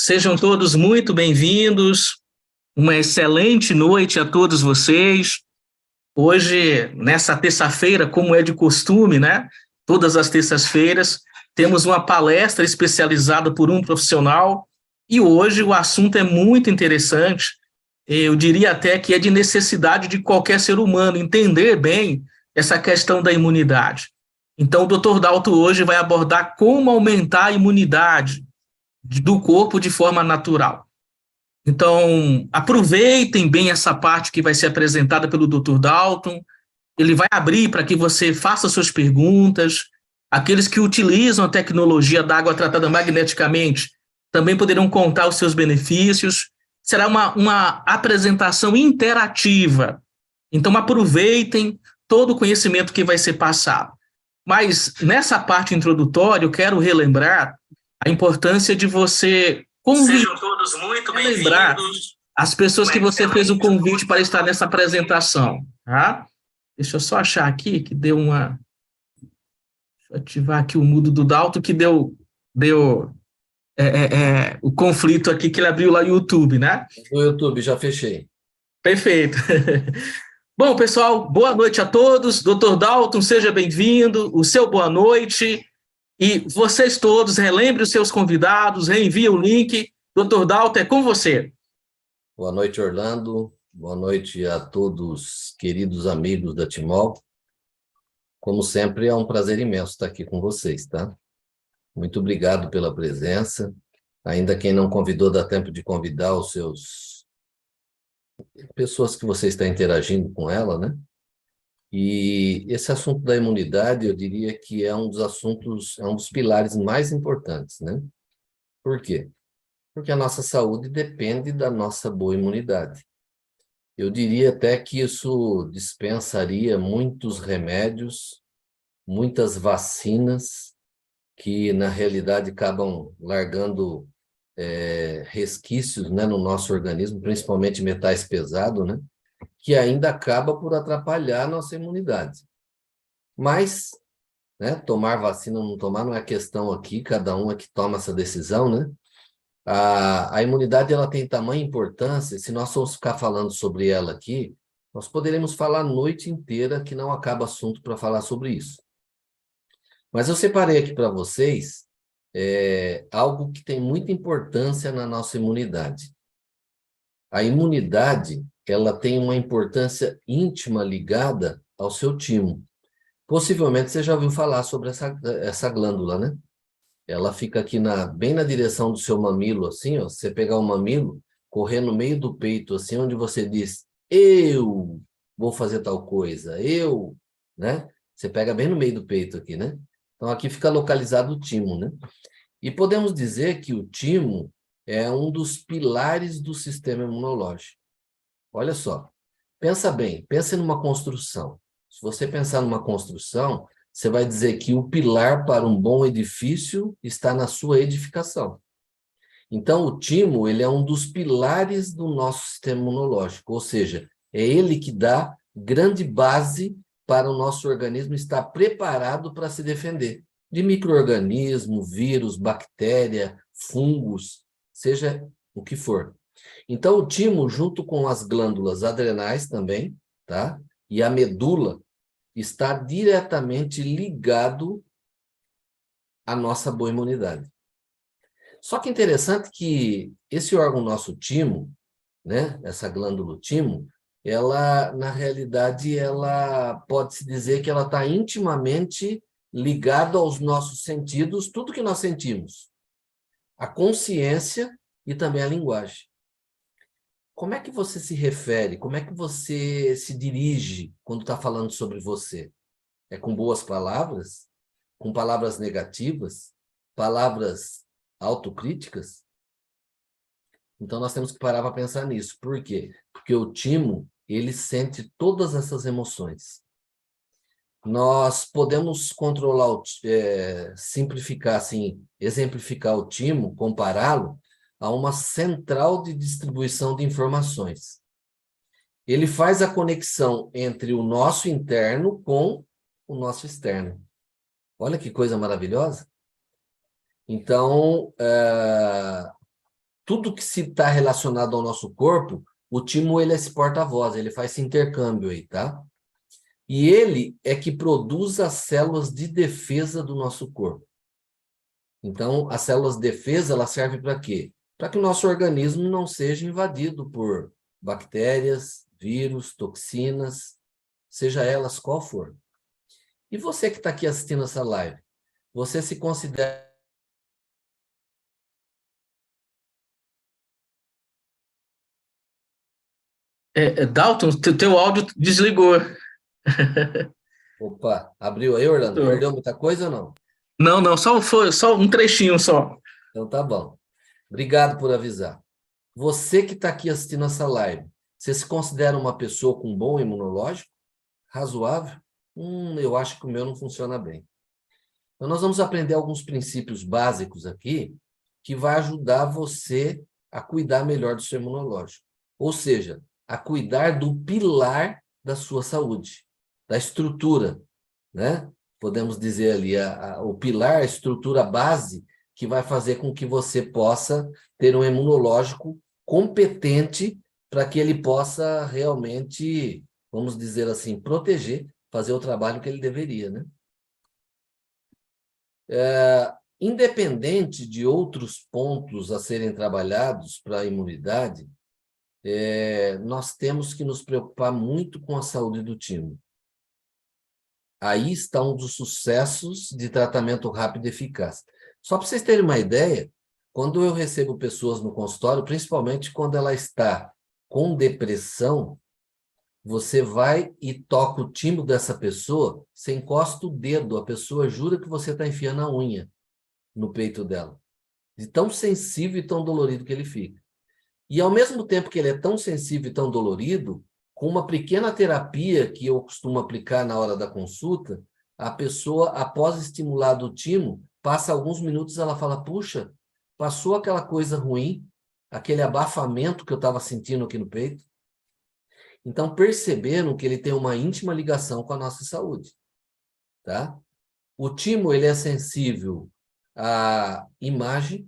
Sejam todos muito bem-vindos. Uma excelente noite a todos vocês. Hoje, nessa terça-feira, como é de costume, né? Todas as terças-feiras, temos uma palestra especializada por um profissional e hoje o assunto é muito interessante. Eu diria até que é de necessidade de qualquer ser humano entender bem essa questão da imunidade. Então, o Dr. Dalto hoje vai abordar como aumentar a imunidade do corpo de forma natural. Então, aproveitem bem essa parte que vai ser apresentada pelo Dr. Dalton. Ele vai abrir para que você faça suas perguntas. Aqueles que utilizam a tecnologia da água tratada magneticamente também poderão contar os seus benefícios. Será uma apresentação interativa. Então, aproveitem todo o conhecimento que vai ser passado. Mas, nessa parte introdutória, eu quero relembrar a importância de você Sejam todos muito lembrar bem-vindos. as pessoas que você fez o convite para estar nessa apresentação. Tá? Deixa eu só achar aqui que deu uma... Deixa eu ativar aqui o mudo do Dalton, que deu o conflito aqui que ele abriu lá no YouTube, né? No YouTube, já fechei. Perfeito. Bom, pessoal, boa noite a todos. Dr. Dalton, seja bem-vindo. O seu boa noite. E vocês todos, relembrem os seus convidados, reenviem o link. Dr. Dalton, é com você. Boa noite, Orlando. Boa noite a todos, queridos amigos da Timol. Como sempre, é um prazer imenso estar aqui com vocês, tá? Muito obrigado pela presença. Ainda quem não convidou, dá tempo de convidar os seus... pessoas que você está interagindo com ela, né? E esse assunto da imunidade, eu diria que é um dos assuntos, é um dos pilares mais importantes, né? Por quê? Porque a nossa saúde depende da nossa boa imunidade. Eu diria até que isso dispensaria muitos remédios, muitas vacinas, que na realidade acabam largando resquícios, né, no nosso organismo, principalmente metais pesados, né, que ainda acaba por atrapalhar a nossa imunidade. Mas, né, tomar vacina ou não tomar não é questão aqui, cada um é que toma essa decisão, né? A imunidade ela tem tamanha importância, se nós formos ficar falando sobre ela aqui, nós poderemos falar a noite inteira que não acaba assunto para falar sobre isso. Mas eu separei aqui para vocês algo que tem muita importância na nossa imunidade. A imunidade ela tem uma importância íntima ligada ao seu timo. Possivelmente você já ouviu falar sobre essa glândula, né? Ela fica aqui bem na direção do seu mamilo, assim, ó. Você pegar o mamilo, correr no meio do peito, assim, onde você diz, eu vou fazer tal coisa, né? Você pega bem no meio do peito aqui, né? Então, aqui fica localizado o timo, né? E podemos dizer que o timo é um dos pilares do sistema imunológico. Olha só, pensa bem, pensa numa construção. Se você pensar numa construção, você vai dizer que o pilar para um bom edifício está na sua edificação. Então, o timo, ele é um dos pilares do nosso sistema imunológico, ou seja, é ele que dá grande base para o nosso organismo estar preparado para se defender de micro-organismo, vírus, bactéria, fungos, seja o que for. Então, o timo, junto com as glândulas adrenais também, tá? E a medula, está diretamente ligado à nossa boa imunidade. Só que é interessante que esse órgão nosso timo, né, essa glândula timo, ela, na realidade, ela pode-se dizer que ela está intimamente ligada aos nossos sentidos, tudo que nós sentimos, a consciência e também a linguagem. Como é que você se refere? Como é que você se dirige quando está falando sobre você? É com boas palavras? Com palavras negativas? Palavras autocríticas? Então, nós temos que parar para pensar nisso. Por quê? Porque o timo, ele sente todas essas emoções. Nós podemos controlar, simplificar, assim, exemplificar o timo, compará-lo a uma central de distribuição de informações. Ele faz a conexão entre o nosso interno com o nosso externo. Olha que coisa maravilhosa. Então, tudo que se está relacionado ao nosso corpo, o timo ele é esse porta-voz, ele faz esse intercâmbio aí, tá? E ele é que produz as células de defesa do nosso corpo. Então, as células de defesa, elas servem para quê? Para que o nosso organismo não seja invadido por bactérias, vírus, toxinas, seja elas qual for. E você que está aqui assistindo essa live, você se considera... Dalton, teu áudio desligou. Opa, abriu aí, Orlando? Perdeu muita coisa ou não? Não, não, só um trechinho só. Então tá bom. Obrigado por avisar. Você que está aqui assistindo essa live, você se considera uma pessoa com bom imunológico? Razoável? Eu acho que o meu não funciona bem. Então, nós vamos aprender alguns princípios básicos aqui que vai ajudar você a cuidar melhor do seu imunológico. Ou seja, a cuidar do pilar da sua saúde, da estrutura, né? Podemos dizer ali, o pilar, a estrutura base que vai fazer com que você possa ter um imunológico competente para que ele possa realmente, vamos dizer assim, proteger, fazer o trabalho que ele deveria, né? Independente de outros pontos a serem trabalhados para a imunidade, nós temos que nos preocupar muito com a saúde do timo. Aí está um dos sucessos de tratamento rápido e eficaz. Só para vocês terem uma ideia, quando eu recebo pessoas no consultório, principalmente quando ela está com depressão, você vai e toca o timo dessa pessoa, você encosta o dedo, a pessoa jura que você está enfiando a unha no peito dela. De tão sensível e tão dolorido que ele fica. E ao mesmo tempo que ele é tão sensível e tão dolorido, com uma pequena terapia que eu costumo aplicar na hora da consulta, a pessoa, após estimular do timo, passa alguns minutos ela fala, puxa, passou aquela coisa ruim, aquele abafamento que eu estava sentindo aqui no peito. Então, perceberam que ele tem uma íntima ligação com a nossa saúde. Tá? O timo ele é sensível à imagem,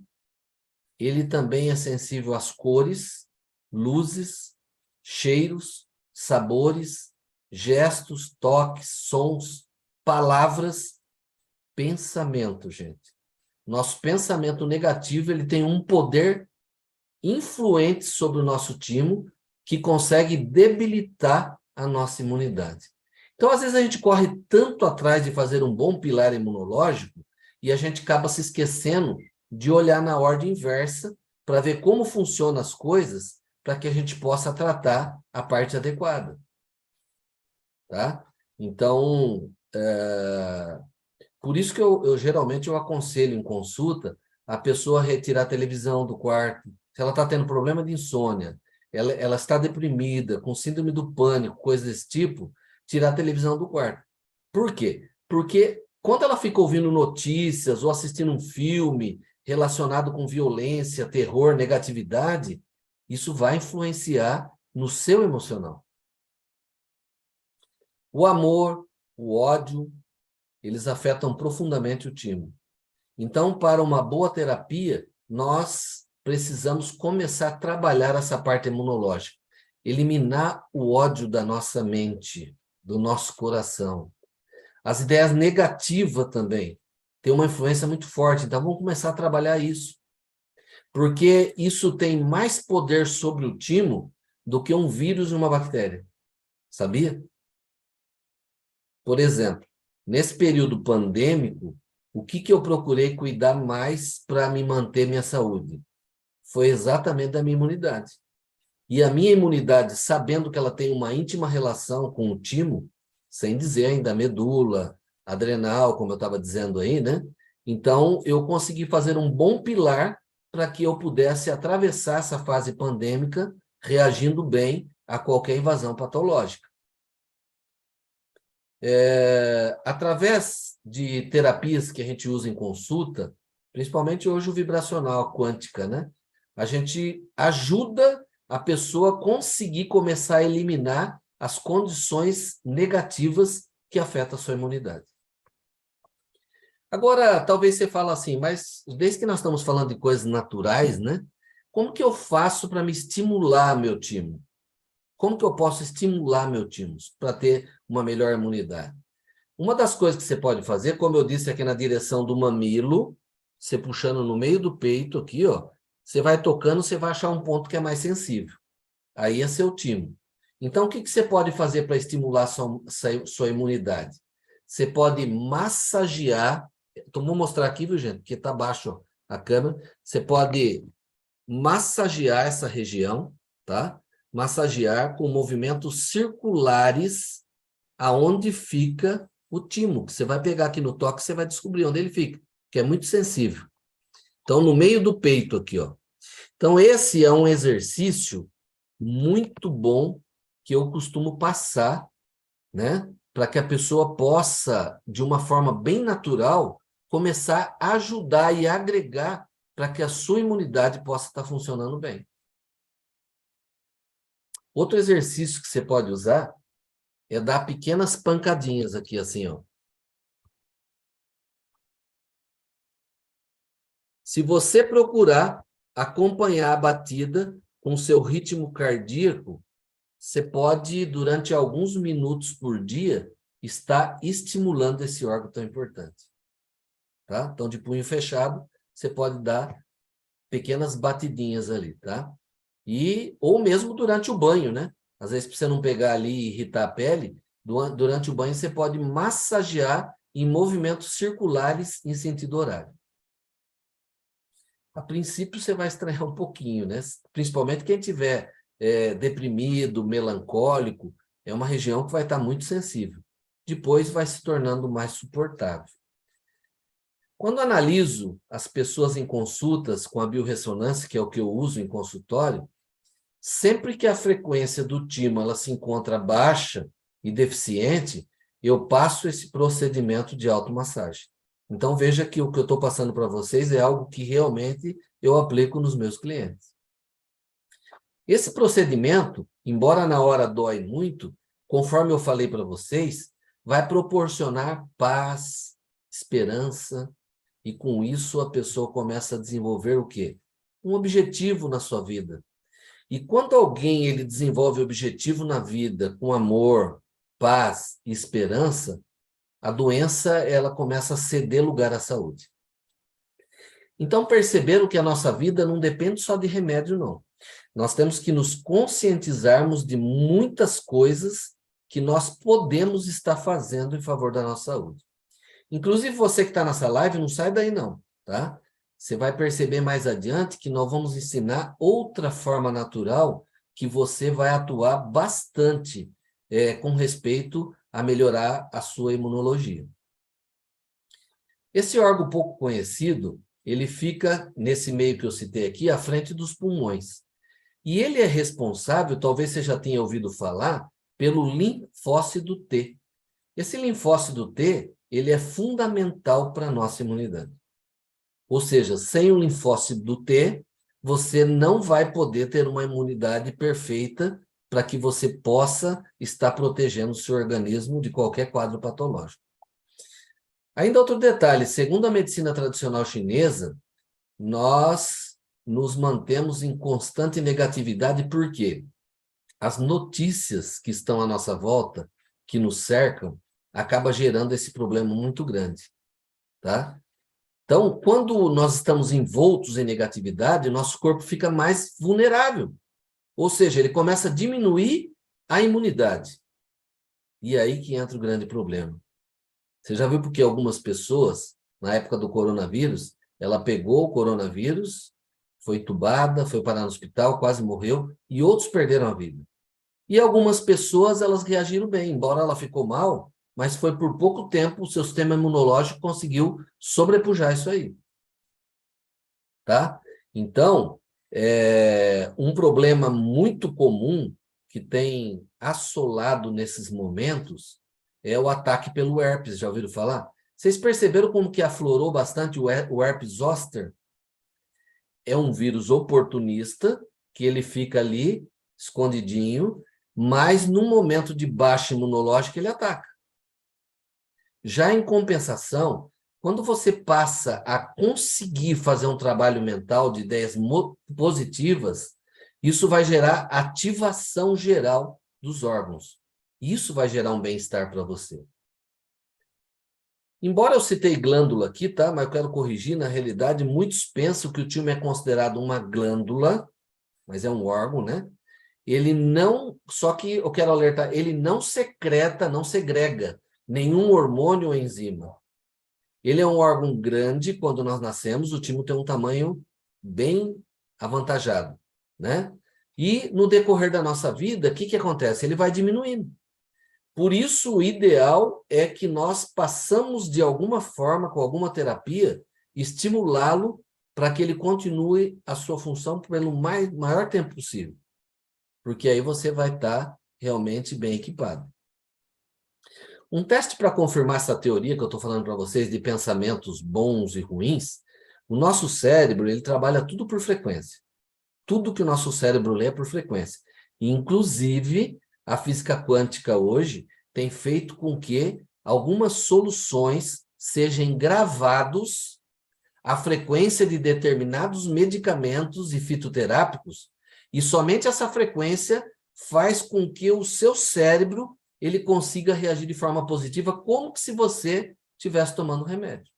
ele também é sensível às cores, luzes, cheiros, sabores, gestos, toques, sons, palavras, pensamento, gente. Nosso pensamento negativo ele tem um poder influente sobre o nosso timo que consegue debilitar a nossa imunidade. Então, às vezes, a gente corre tanto atrás de fazer um bom pilar imunológico e a gente acaba se esquecendo de olhar na ordem inversa para ver como funcionam as coisas para que a gente possa tratar a parte adequada. Tá? Então, por isso que eu geralmente aconselho em consulta a pessoa retirar a televisão do quarto. Se ela está tendo problema de insônia, ela está deprimida, com síndrome do pânico, coisas desse tipo, tirar a televisão do quarto. Por quê? Porque quando ela fica ouvindo notícias ou assistindo um filme relacionado com violência, terror, negatividade, isso vai influenciar no seu emocional. O amor, o ódio, eles afetam profundamente o timo. Então, para uma boa terapia, nós precisamos começar a trabalhar essa parte imunológica, eliminar o ódio da nossa mente, do nosso coração. As ideias negativas também têm uma influência muito forte, então vamos começar a trabalhar isso. Porque isso tem mais poder sobre o timo do que um vírus e uma bactéria. Sabia? Por exemplo, nesse período pandêmico, o que eu procurei cuidar mais para me manter minha saúde? Foi exatamente da minha imunidade. E a minha imunidade, sabendo que ela tem uma íntima relação com o timo, sem dizer ainda a medula, adrenal, como eu estava dizendo aí, né? Então, eu consegui fazer um bom pilar para que eu pudesse atravessar essa fase pandêmica reagindo bem a qualquer invasão patológica. Através de terapias que a gente usa em consulta, principalmente hoje o vibracional quântica, né? A gente ajuda a pessoa a conseguir começar a eliminar as condições negativas que afetam a sua imunidade. Agora, talvez você fale assim, mas desde que nós estamos falando de coisas naturais, né? Como que eu faço para me estimular meu timo? Como que eu posso estimular meu timo para ter uma melhor imunidade? Uma das coisas que você pode fazer, como eu disse aqui na direção do mamilo, você puxando no meio do peito aqui, ó, você vai tocando, você vai achar um ponto que é mais sensível. Aí é seu timo. Então, o que você pode fazer para estimular sua imunidade? Você pode massagear, então vou mostrar aqui, viu, gente, porque está baixo ó, a câmera. Você pode massagear essa região, tá? Massagear com movimentos circulares aonde fica o timo, que você vai pegar aqui no toque, você vai descobrir onde ele fica, que é muito sensível. Então, no meio do peito aqui, ó. Então, esse é um exercício muito bom que eu costumo passar, né? Para que a pessoa possa, de uma forma bem natural, começar a ajudar e agregar para que a sua imunidade possa estar funcionando bem. Outro exercício que você pode usar é dar pequenas pancadinhas aqui, assim, ó. Se você procurar acompanhar a batida com seu ritmo cardíaco, você pode, durante alguns minutos por dia, estar estimulando esse órgão tão importante. Tá? Então, de punho fechado, você pode dar pequenas batidinhas ali, tá? Ou mesmo durante o banho, né? Às vezes, para você não pegar ali e irritar a pele, durante o banho você pode massagear em movimentos circulares em sentido horário. A princípio, você vai estranhar um pouquinho, né? Principalmente quem tiver deprimido, melancólico, é uma região que vai estar muito sensível. Depois vai se tornando mais suportável. Quando analiso as pessoas em consultas com a biorressonância, que é o que eu uso em consultório, sempre que a frequência do timo ela se encontra baixa e deficiente, eu passo esse procedimento de automassagem. Então, veja que o que eu estou passando para vocês é algo que realmente eu aplico nos meus clientes. Esse procedimento, embora na hora dói muito, conforme eu falei para vocês, vai proporcionar paz, esperança, e com isso a pessoa começa a desenvolver o quê? Um objetivo na sua vida. E quando alguém ele desenvolve objetivo na vida com amor, paz e esperança, a doença ela começa a ceder lugar à saúde. Então perceberam que a nossa vida não depende só de remédio, não. Nós temos que nos conscientizarmos de muitas coisas que nós podemos estar fazendo em favor da nossa saúde. Inclusive, você que está nessa live, não sai daí não, tá? Você vai perceber mais adiante que nós vamos ensinar outra forma natural que você vai atuar bastante com respeito a melhorar a sua imunologia. Esse órgão pouco conhecido, ele fica nesse meio que eu citei aqui, à frente dos pulmões. E ele é responsável, talvez você já tenha ouvido falar, pelo linfócido T. Esse linfócido T, ele é fundamental para a nossa imunidade. Ou seja, sem o linfócido T, você não vai poder ter uma imunidade perfeita para que você possa estar protegendo o seu organismo de qualquer quadro patológico. Ainda outro detalhe, segundo a medicina tradicional chinesa, nós nos mantemos em constante negatividade, por quê? As notícias que estão à nossa volta, que nos cercam, acaba gerando esse problema muito grande, tá? Então, quando nós estamos envoltos em negatividade, nosso corpo fica mais vulnerável. Ou seja, ele começa a diminuir a imunidade. E aí que entra o grande problema. Você já viu porque algumas pessoas, na época do coronavírus, ela pegou o coronavírus, foi entubada, foi parar no hospital, quase morreu, e outros perderam a vida. E algumas pessoas, elas reagiram bem, embora ela ficou mal, mas foi por pouco tempo o seu sistema imunológico conseguiu sobrepujar isso aí. Tá? Então, um problema muito comum que tem assolado nesses momentos é o ataque pelo herpes. Já ouviram falar? Vocês perceberam como que aflorou bastante o herpes zoster? É um vírus oportunista, que ele fica ali, escondidinho, mas no momento de baixa imunológica ele ataca. Já em compensação, Quando você passa a conseguir fazer um trabalho mental de ideias positivas, isso vai gerar ativação geral dos órgãos. Isso vai gerar um bem-estar para você. Embora eu citei glândula aqui, tá? Mas eu quero corrigir, na realidade, muitos pensam que o timo é considerado uma glândula, mas é um órgão, né? Ele não, só que eu quero alertar, ele não secreta, não segrega nenhum hormônio ou enzima. Ele é um órgão grande, quando nós nascemos, o timo tem um tamanho bem avantajado, né? E no decorrer da nossa vida, o que acontece? Ele vai diminuindo. Por isso, o ideal é que nós passamos, de alguma forma, com alguma terapia, estimulá-lo para que ele continue a sua função pelo maior tempo possível. Porque aí você vai estar realmente bem equipado. Um teste para confirmar essa teoria que eu estou falando para vocês de pensamentos bons e ruins, o nosso cérebro, ele trabalha tudo por frequência. Tudo que o nosso cérebro lê é por frequência. Inclusive, a física quântica hoje tem feito com que algumas soluções sejam gravados a frequência de determinados medicamentos e fitoterápicos, e somente essa frequência faz com que o seu cérebro ele consiga reagir de forma positiva, como se você estivesse tomando remédio.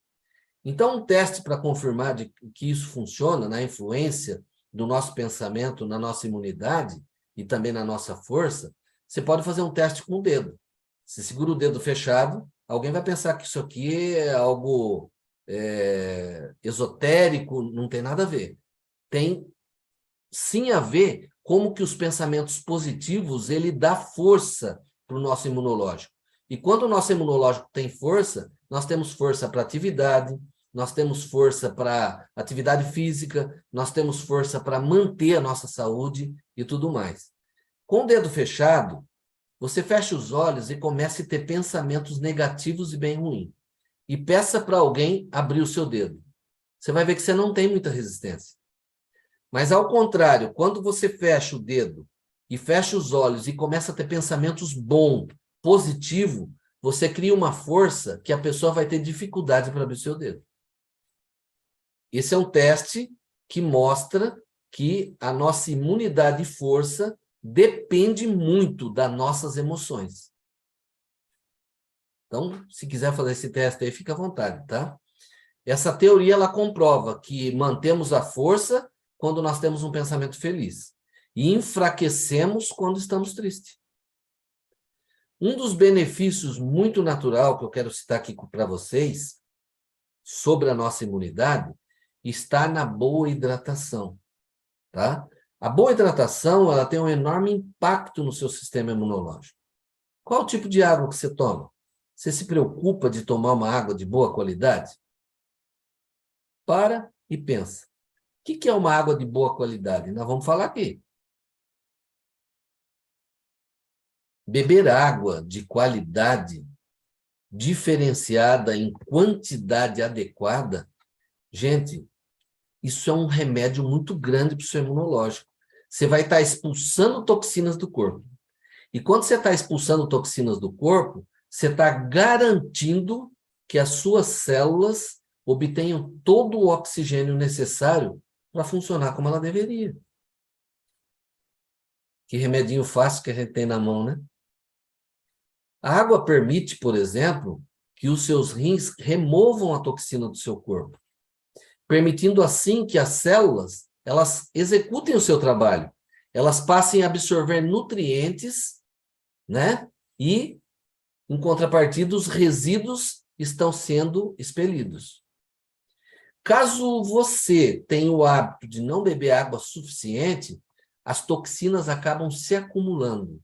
Então, um teste para confirmar que isso funciona na influência do nosso pensamento, na nossa imunidade e também na nossa força, você pode fazer um teste com o dedo. Você segura o dedo fechado, alguém vai pensar que isso aqui é algo esotérico, não tem nada a ver. Tem sim a ver como que os pensamentos positivos, ele dá força para o nosso imunológico. E quando o nosso imunológico tem força, nós temos força para atividade, nós temos força para atividade física, nós temos força para manter a nossa saúde e tudo mais. Com o dedo fechado, você fecha os olhos e começa a ter pensamentos negativos e bem ruins. E peça para alguém abrir o seu dedo. Você vai ver que você não tem muita resistência. Mas, ao contrário, quando você fecha o dedo e fecha os olhos e começa a ter pensamentos bons, positivos, você cria uma força que a pessoa vai ter dificuldade para abrir o seu dedo. Esse é um teste que mostra que a nossa imunidade e força depende muito das nossas emoções. Então, se quiser fazer esse teste aí, fica à vontade, tá? Essa teoria, ela comprova que mantemos a força quando nós temos um pensamento feliz e enfraquecemos quando estamos tristes. Um dos benefícios muito natural que eu quero citar aqui para vocês sobre a nossa imunidade está na boa hidratação, tá? A boa hidratação, ela tem um enorme impacto no seu sistema imunológico. Qual o tipo de água que você toma? Você se preocupa de tomar uma água de boa qualidade? Para e pensa. O que é uma água de boa qualidade? Nós vamos falar aqui. Beber água de qualidade, diferenciada em quantidade adequada, gente, isso é um remédio muito grande para o seu imunológico. Você vai estar expulsando toxinas do corpo. E quando você está expulsando toxinas do corpo, você está garantindo que as suas células obtenham todo o oxigênio necessário para funcionar como ela deveria. Que remedinho fácil que a gente tem na mão, né? A água permite, por exemplo, que os seus rins removam a toxina do seu corpo, permitindo assim que as células elas executem o seu trabalho, elas passem a absorver nutrientes, né? E, em contrapartida, os resíduos estão sendo expelidos. Caso você tenha o hábito de não beber água suficiente, as toxinas acabam se acumulando,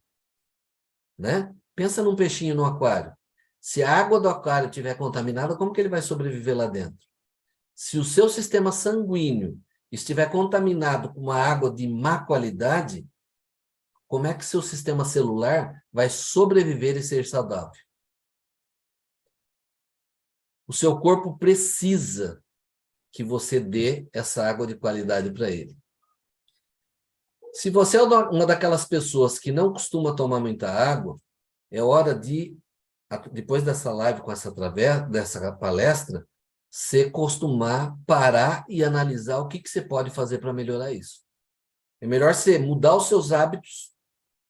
né? Pensa num peixinho no aquário. Se a água do aquário estiver contaminada, como que ele vai sobreviver lá dentro? Se o seu sistema sanguíneo estiver contaminado com uma água de má qualidade, como é que seu sistema celular vai sobreviver e ser saudável? O seu corpo precisa que você dê essa água de qualidade para ele. Se você é uma daquelas pessoas que não costuma tomar muita água, é hora de, depois dessa live com dessa palestra, você costumar parar e analisar o que você pode fazer para melhorar isso. É melhor você mudar os seus hábitos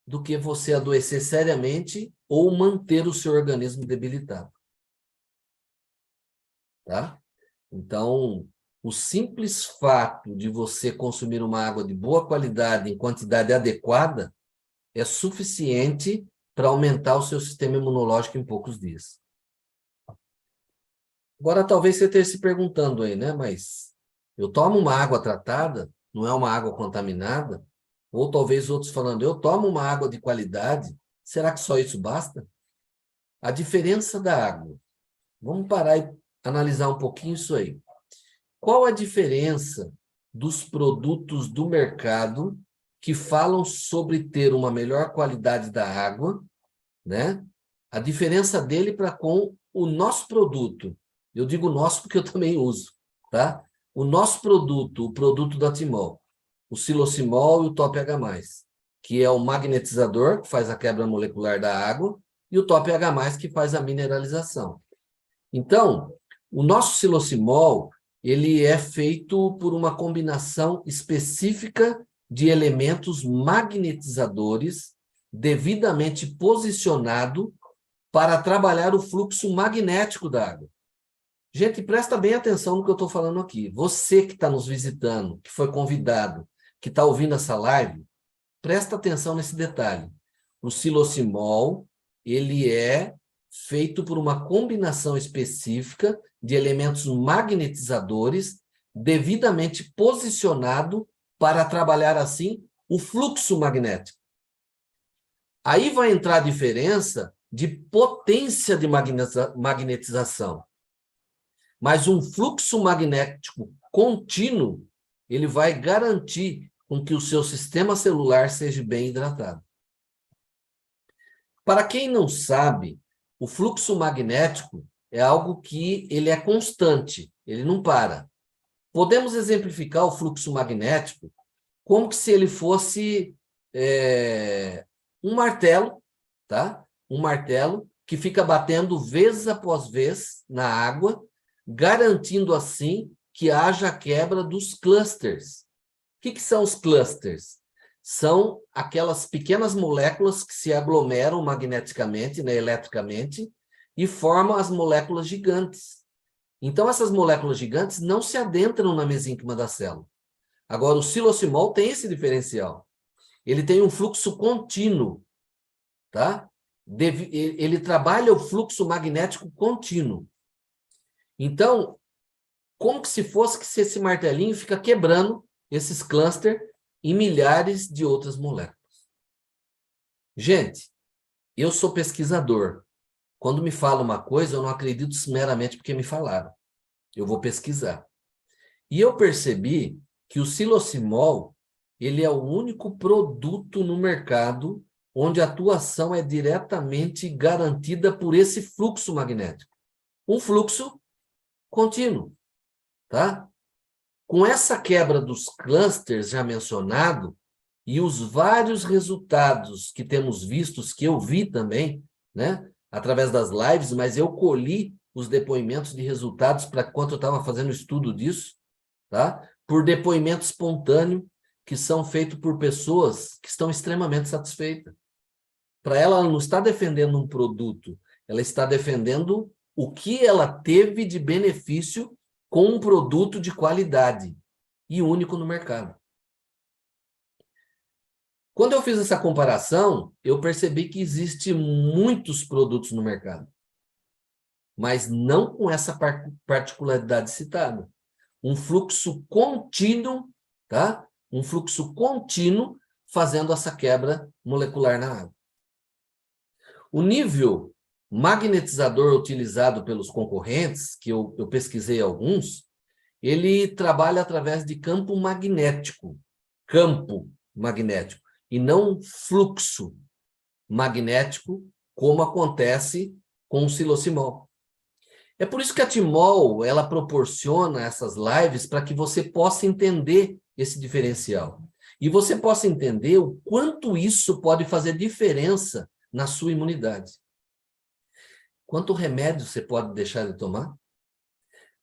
do que você adoecer seriamente ou manter o seu organismo debilitado. Tá? Então, o simples fato de você consumir uma água de boa qualidade em quantidade adequada é suficiente para aumentar o seu sistema imunológico em poucos dias. Agora, talvez você esteja se perguntando aí, né? Mas eu tomo uma água tratada, não é uma água contaminada? Ou talvez outros falando, eu tomo uma água de qualidade, será que só isso basta? A diferença da água. Vamos parar e analisar um pouquinho isso aí. Qual a diferença dos produtos do mercado que falam sobre ter uma melhor qualidade da água, né? A diferença dele para com o nosso produto. Eu digo nosso porque eu também uso, tá? O nosso produto, o produto da Timol, o Silocimol e o Top H+, que é o magnetizador, que faz a quebra molecular da água, e o Top H+, que faz a mineralização. Então, o nosso Silocimol, ele é feito por uma combinação específica de elementos magnetizadores devidamente posicionado para trabalhar o fluxo magnético da água. Gente, presta bem atenção no que eu estou falando aqui. Você que está nos visitando, que foi convidado, que está ouvindo essa live, presta atenção nesse detalhe. O Silocimol, ele é feito por uma combinação específica de elementos magnetizadores devidamente posicionado para trabalhar, assim, o fluxo magnético. Aí vai entrar a diferença de potência de magnetização. Mas um fluxo magnético contínuo, ele vai garantir com que o seu sistema celular seja bem hidratado. Para quem não sabe, o fluxo magnético é algo que ele é constante, ele não para. Podemos exemplificar o fluxo magnético como se ele fosse um martelo, tá? Um martelo que fica batendo vez após vez na água, garantindo assim que haja a quebra dos clusters. O que são os clusters? São aquelas pequenas moléculas que se aglomeram magneticamente, né, eletricamente, e formam as moléculas gigantes. Então, essas moléculas gigantes não se adentram na mesênquima da célula. Agora, o Silocimol tem esse diferencial. Ele tem um fluxo contínuo, tá? Ele trabalha o fluxo magnético contínuo. Então, como que se fosse que esse martelinho fica quebrando esses clusters em milhares de outras moléculas. Gente, eu sou pesquisador. Quando me fala uma coisa, eu não acredito meramente porque me falaram. Eu vou pesquisar. E eu percebi que o Silocimol, ele é o único produto no mercado onde a atuação é diretamente garantida por esse fluxo magnético. Um fluxo contínuo, tá? Com essa quebra dos clusters já mencionado e os vários resultados que temos vistos, que eu vi também, né, através das lives, mas eu colhi os depoimentos de resultados para quando eu estava fazendo o estudo disso, tá? Por depoimento espontâneo, que são feitos por pessoas que estão extremamente satisfeitas. Para ela não está defendendo um produto, ela está defendendo o que ela teve de benefício com um produto de qualidade e único no mercado. Quando eu fiz essa comparação, eu percebi que existem muitos produtos no mercado, mas não com essa particularidade citada. Um fluxo contínuo, tá? Um fluxo contínuo fazendo essa quebra molecular na água. O nível magnetizador utilizado pelos concorrentes, que eu pesquisei alguns, ele trabalha através de campo magnético, e não fluxo magnético, como acontece com o Silocimol. É por isso que a Timol, ela proporciona essas lives para que você possa entender esse diferencial. E você possa entender o quanto isso pode fazer diferença na sua imunidade. Quanto remédio você pode deixar de tomar?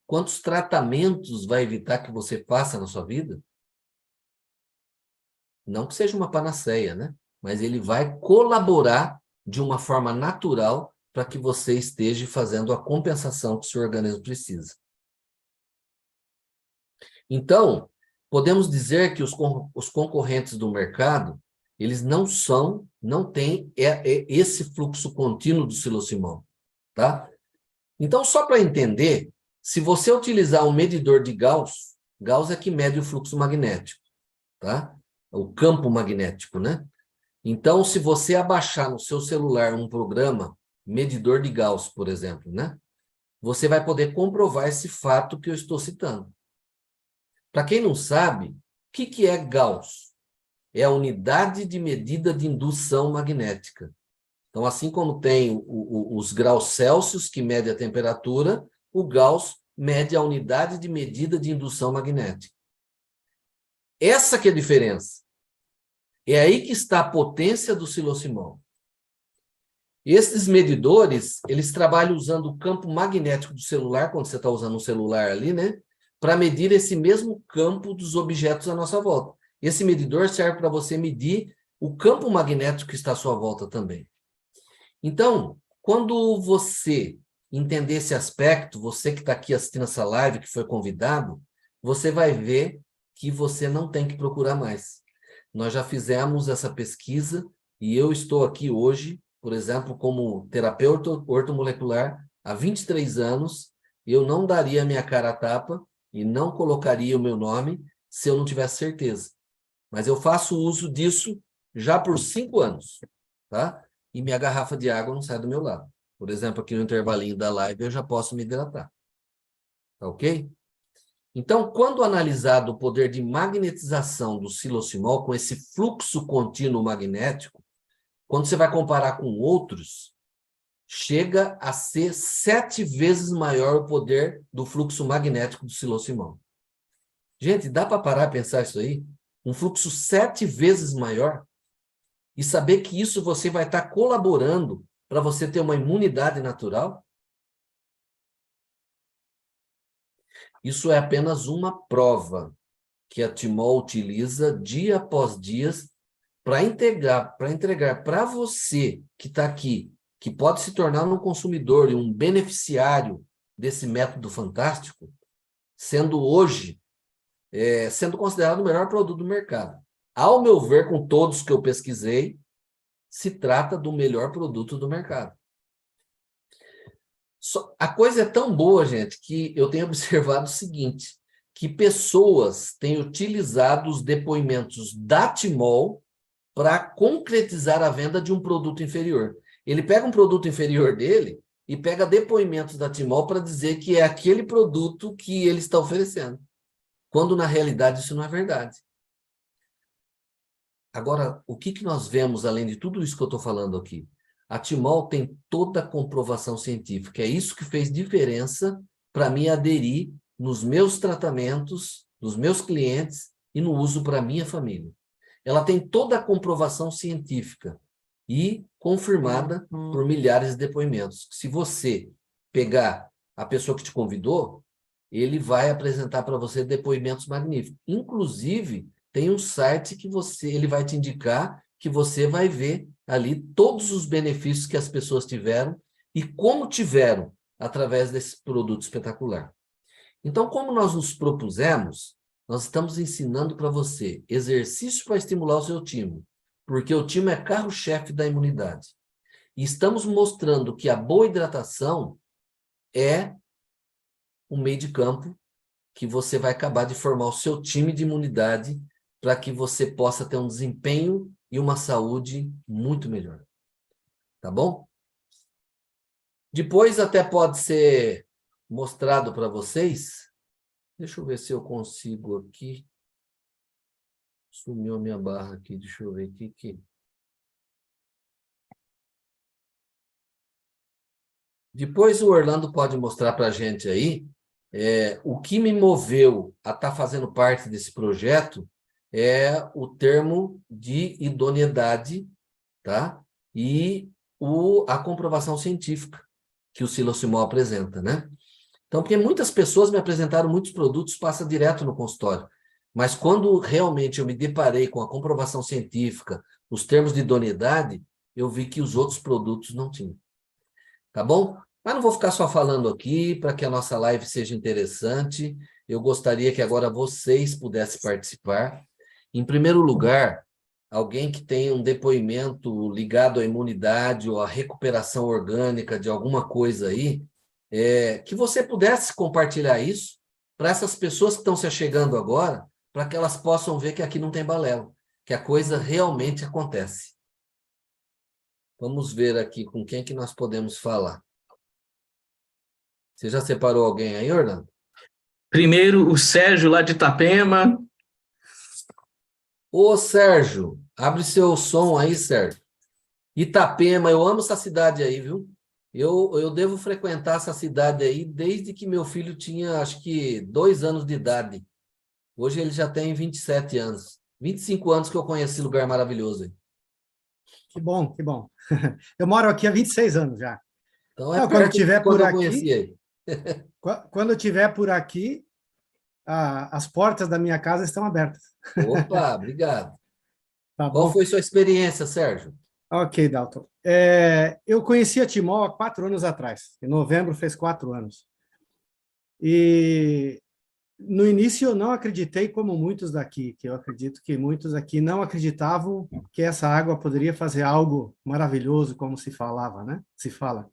quantos tratamentos vai evitar que você faça na sua vida? Não que seja uma panaceia, né? Mas ele vai colaborar de uma forma natural para que você esteja fazendo a compensação que o seu organismo precisa. Então, podemos dizer que os concorrentes do mercado, eles não têm esse fluxo contínuo do psilocimol, tá? Então, só para entender, se você utilizar um medidor de Gauss, Gauss é que mede o fluxo magnético, tá? O campo magnético, né? Então, se você abaixar no seu celular um programa, medidor de Gauss, por exemplo, né? Você vai poder comprovar esse fato que eu estou citando. Para quem não sabe, o que é Gauss? É a unidade de medida de indução magnética. Então, assim como tem os graus Celsius, que mede a temperatura, o Gauss mede a unidade de medida de indução magnética. Essa que é a diferença. É aí que está a potência do psilocimol. Esses medidores, eles trabalham usando o campo magnético do celular, quando você está usando um celular ali, né? Para medir esse mesmo campo dos objetos à nossa volta. Esse medidor serve para você medir o campo magnético que está à sua volta também. Então, quando você entender esse aspecto, você que está aqui assistindo essa live, que foi convidado, você vai ver que você não tem que procurar mais. Nós já fizemos essa pesquisa e eu estou aqui hoje, por exemplo, como terapeuta ortomolecular há 23 anos, eu não daria a minha cara a tapa e não colocaria o meu nome se eu não tivesse certeza. Mas eu faço uso disso já por 5 anos, tá? E minha garrafa de água não sai do meu lado. Por exemplo, aqui no intervalinho da live eu já posso me hidratar. Tá ok? Então, quando analisado o poder de magnetização do psilocimol com esse fluxo contínuo magnético, quando você vai comparar com outros, chega a ser 7 vezes maior o poder do fluxo magnético do psilocimol. Gente, dá para parar e pensar isso aí? Um fluxo 7 vezes maior? E saber que isso você vai estar colaborando para você ter uma imunidade natural? Isso é apenas uma prova que a Timol utiliza dia após dia para entregar para você que está aqui, que pode se tornar um consumidor e um beneficiário desse método fantástico, sendo hoje, sendo considerado o melhor produto do mercado. Ao meu ver, com todos que eu pesquisei, se trata do melhor produto do mercado. A coisa é tão boa, gente, que eu tenho observado o seguinte, que pessoas têm utilizado os depoimentos da Timol para concretizar a venda de um produto inferior. Ele pega um produto inferior dele e pega depoimentos da Timol para dizer que é aquele produto que ele está oferecendo, quando na realidade isso não é verdade. Agora, o que nós vemos além de tudo isso que eu estou falando aqui? A Timol tem toda a comprovação científica. É isso que fez diferença para mim aderir nos meus tratamentos, nos meus clientes e no uso para a minha família. Ela tem toda a comprovação científica e confirmada por milhares de depoimentos. Se você pegar a pessoa que te convidou, ele vai apresentar para você depoimentos magníficos. Inclusive, tem um site que ele vai te indicar que você vai ver ali todos os benefícios que as pessoas tiveram e como tiveram através desse produto espetacular. Então, como nós nos propusemos, nós estamos ensinando para você exercício para estimular o seu timo, porque o timo é carro-chefe da imunidade. E estamos mostrando que a boa hidratação é um meio de campo que você vai acabar de formar o seu time de imunidade para que você possa ter um desempenho e uma saúde muito melhor. Tá bom? Depois até pode ser mostrado para vocês. Deixa eu ver se eu consigo aqui. Sumiu a minha barra aqui, deixa eu ver aqui. Depois o Orlando pode mostrar para a gente aí o que me moveu a estar fazendo parte desse projeto é o termo de idoneidade, tá? E a comprovação científica que o psilocimol apresenta, né? Então, porque muitas pessoas me apresentaram muitos produtos, passa direto no consultório. Mas quando realmente eu me deparei com a comprovação científica, os termos de idoneidade, eu vi que os outros produtos não tinham. Tá bom? Mas não vou ficar só falando aqui, para que a nossa live seja interessante. Eu gostaria que agora vocês pudessem participar. Em primeiro lugar, alguém que tenha um depoimento ligado à imunidade ou à recuperação orgânica de alguma coisa aí, que você pudesse compartilhar isso para essas pessoas que estão se achegando agora, para que elas possam ver que aqui não tem balela, que a coisa realmente acontece. Vamos ver aqui com quem que nós podemos falar. Você já separou alguém aí, Orlando? Primeiro, o Sérgio, lá de Itapema. Ô, Sérgio, abre seu som aí, Sérgio. Itapema, eu amo essa cidade aí, viu? Eu devo frequentar essa cidade aí desde que meu filho tinha, acho que, 2 anos de idade. Hoje ele já tem 27 anos. 25 anos que eu conheci esse lugar maravilhoso aí. Que bom, que bom. Eu moro aqui há 26 anos já. Então é Não, quando perto de tiver quando por eu aqui, conheci ele. quando eu tiver por aqui, as portas da minha casa estão abertas. Opa, obrigado. Tá Qual bom? foi sua experiência, Sérgio? Ok, Dalton. Eu conheci a Timol há 4 anos atrás. Em novembro fez 4 anos. E no início eu não acreditei como muitos daqui, que eu acredito que muitos aqui não acreditavam que essa água poderia fazer algo maravilhoso, como se falava, né? Se fala.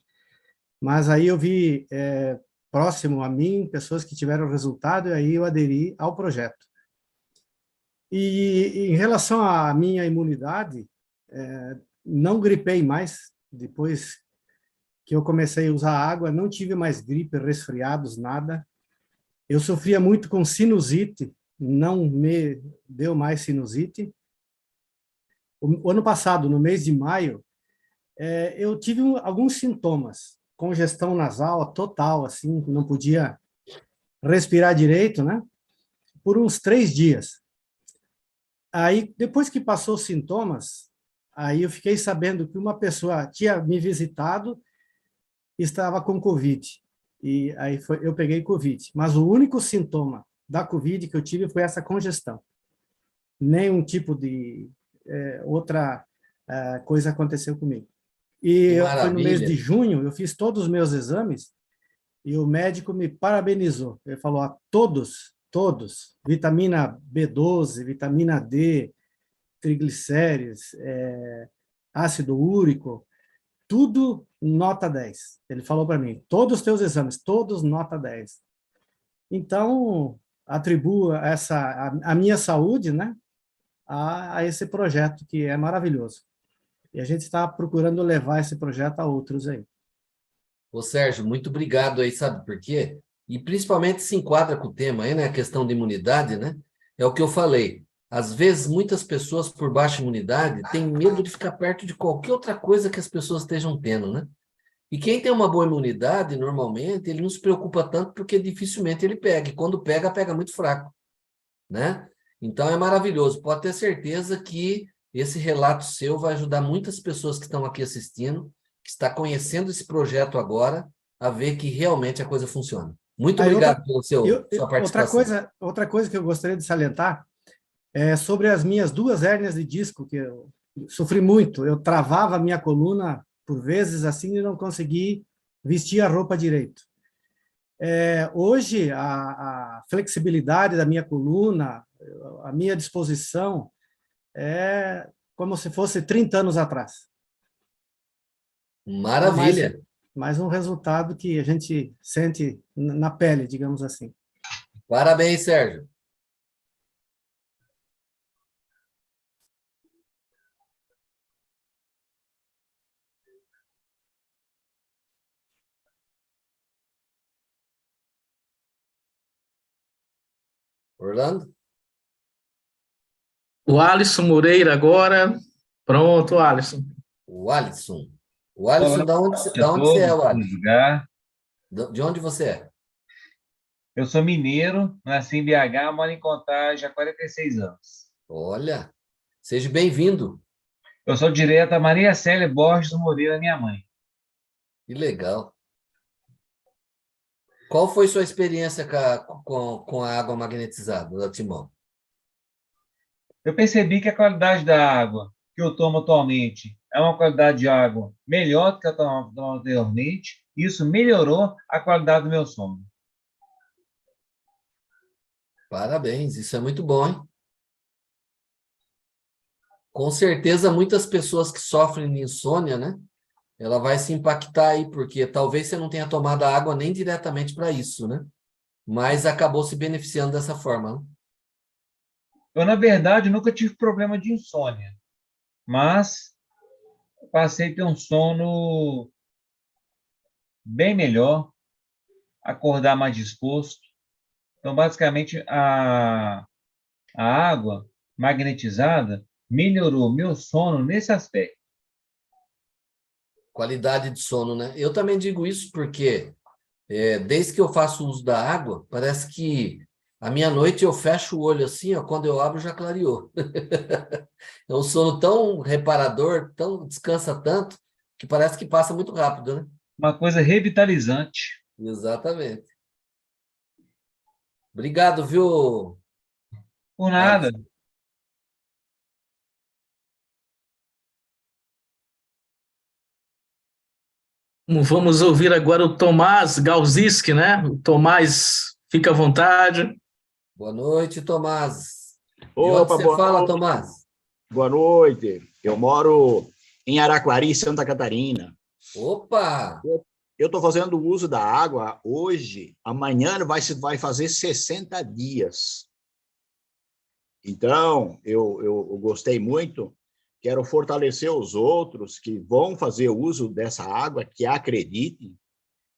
Mas aí eu vi próximo a mim pessoas que tiveram resultado e aí eu aderi ao projeto. E em relação à minha imunidade, não gripei mais depois que eu comecei a usar água, não tive mais gripe, resfriados, nada. Eu sofria muito com sinusite, não me deu mais sinusite. O ano passado, no mês de maio, eu tive alguns sintomas, congestão nasal total, assim, não podia respirar direito, né? Por uns 3 dias. Aí, depois que passou os sintomas, aí eu fiquei sabendo que uma pessoa tinha me visitado e estava com Covid. E aí eu peguei Covid. Mas o único sintoma da Covid que eu tive foi essa congestão. Nenhum tipo de outra coisa aconteceu comigo. Que E foi no mês de maravilha. junho, eu fiz todos os meus exames e o médico me parabenizou. Ele falou, todos, vitamina B12, vitamina D, triglicérides, ácido úrico, tudo nota 10. Ele falou para mim, todos os teus exames, todos nota 10. Então, atribuo a minha saúde, né, a esse projeto que é maravilhoso. E a gente está procurando levar esse projeto a outros aí. Ô, Sérgio, muito obrigado aí, sabe por quê? E principalmente se enquadra com o tema aí, né? A questão de imunidade, né? É o que eu falei. Às vezes, muitas pessoas por baixa imunidade têm medo de ficar perto de qualquer outra coisa que as pessoas estejam tendo, né? E quem tem uma boa imunidade, normalmente, ele não se preocupa tanto porque dificilmente ele pega. E quando pega, pega muito fraco, né? Então é maravilhoso. Pode ter certeza que esse relato seu vai ajudar muitas pessoas que estão aqui assistindo, que está conhecendo esse projeto agora, a ver que realmente a coisa funciona. Muito Aí obrigado pela sua participação. outra coisa que eu gostaria de salientar é sobre as minhas 2 hérnias de disco, que eu sofri muito. Eu travava a minha coluna por vezes assim e não consegui vestir a roupa direito. Hoje, a flexibilidade da minha coluna, a minha disposição é como se fosse 30 anos atrás. Então, Maravilha. mais um resultado que a gente sente na pele, digamos assim. Parabéns, Sérgio. Orlando? O Alisson Moreira agora. Pronto, Alisson. O Alisson. O Alisson, Olá, da onde, a da onde você é, todos, o como Alisson? lugar. De onde você é? Eu sou mineiro, nasci em BH, moro em Contagem há 46 anos. Olha, seja bem-vindo. Eu sou direto a Maria Célia Borges Moreira, minha mãe. Que legal. Qual foi sua experiência com a água magnetizada da Timon? Eu percebi que a qualidade da água que eu tomo atualmente é uma qualidade de água melhor do que eu tomava anteriormente. Isso melhorou a qualidade do meu sono. Parabéns, isso é muito bom, hein? Com certeza, muitas pessoas que sofrem de insônia, né? Ela vai se impactar aí, porque talvez você não tenha tomado a água nem diretamente para isso, né? Mas acabou se beneficiando dessa forma, né? Eu, na verdade, nunca tive problema de insônia, mas passei a ter um sono bem melhor, acordar mais disposto. Então, basicamente, a água magnetizada melhorou meu sono nesse aspecto. Qualidade de sono, né? Eu também digo isso porque desde que eu faço uso da água, parece que à meia-noite eu fecho o olho assim, ó, quando eu abro já clareou. É um sono tão reparador, tão descansa tanto, que parece que passa muito rápido, né? Uma coisa revitalizante. Exatamente. Obrigado, viu, Por nada. Alisson? Vamos ouvir agora o Tomás Galziski, né? O Tomás, fica à vontade. Boa noite, Tomás. De onde Opa, você boa fala, noite. Tomás? Boa noite. Eu moro em Araquari, Santa Catarina. Opa! Eu estou fazendo uso da água hoje, amanhã vai fazer 60 dias. Então, eu gostei muito, quero fortalecer os outros que vão fazer uso dessa água, que acreditem,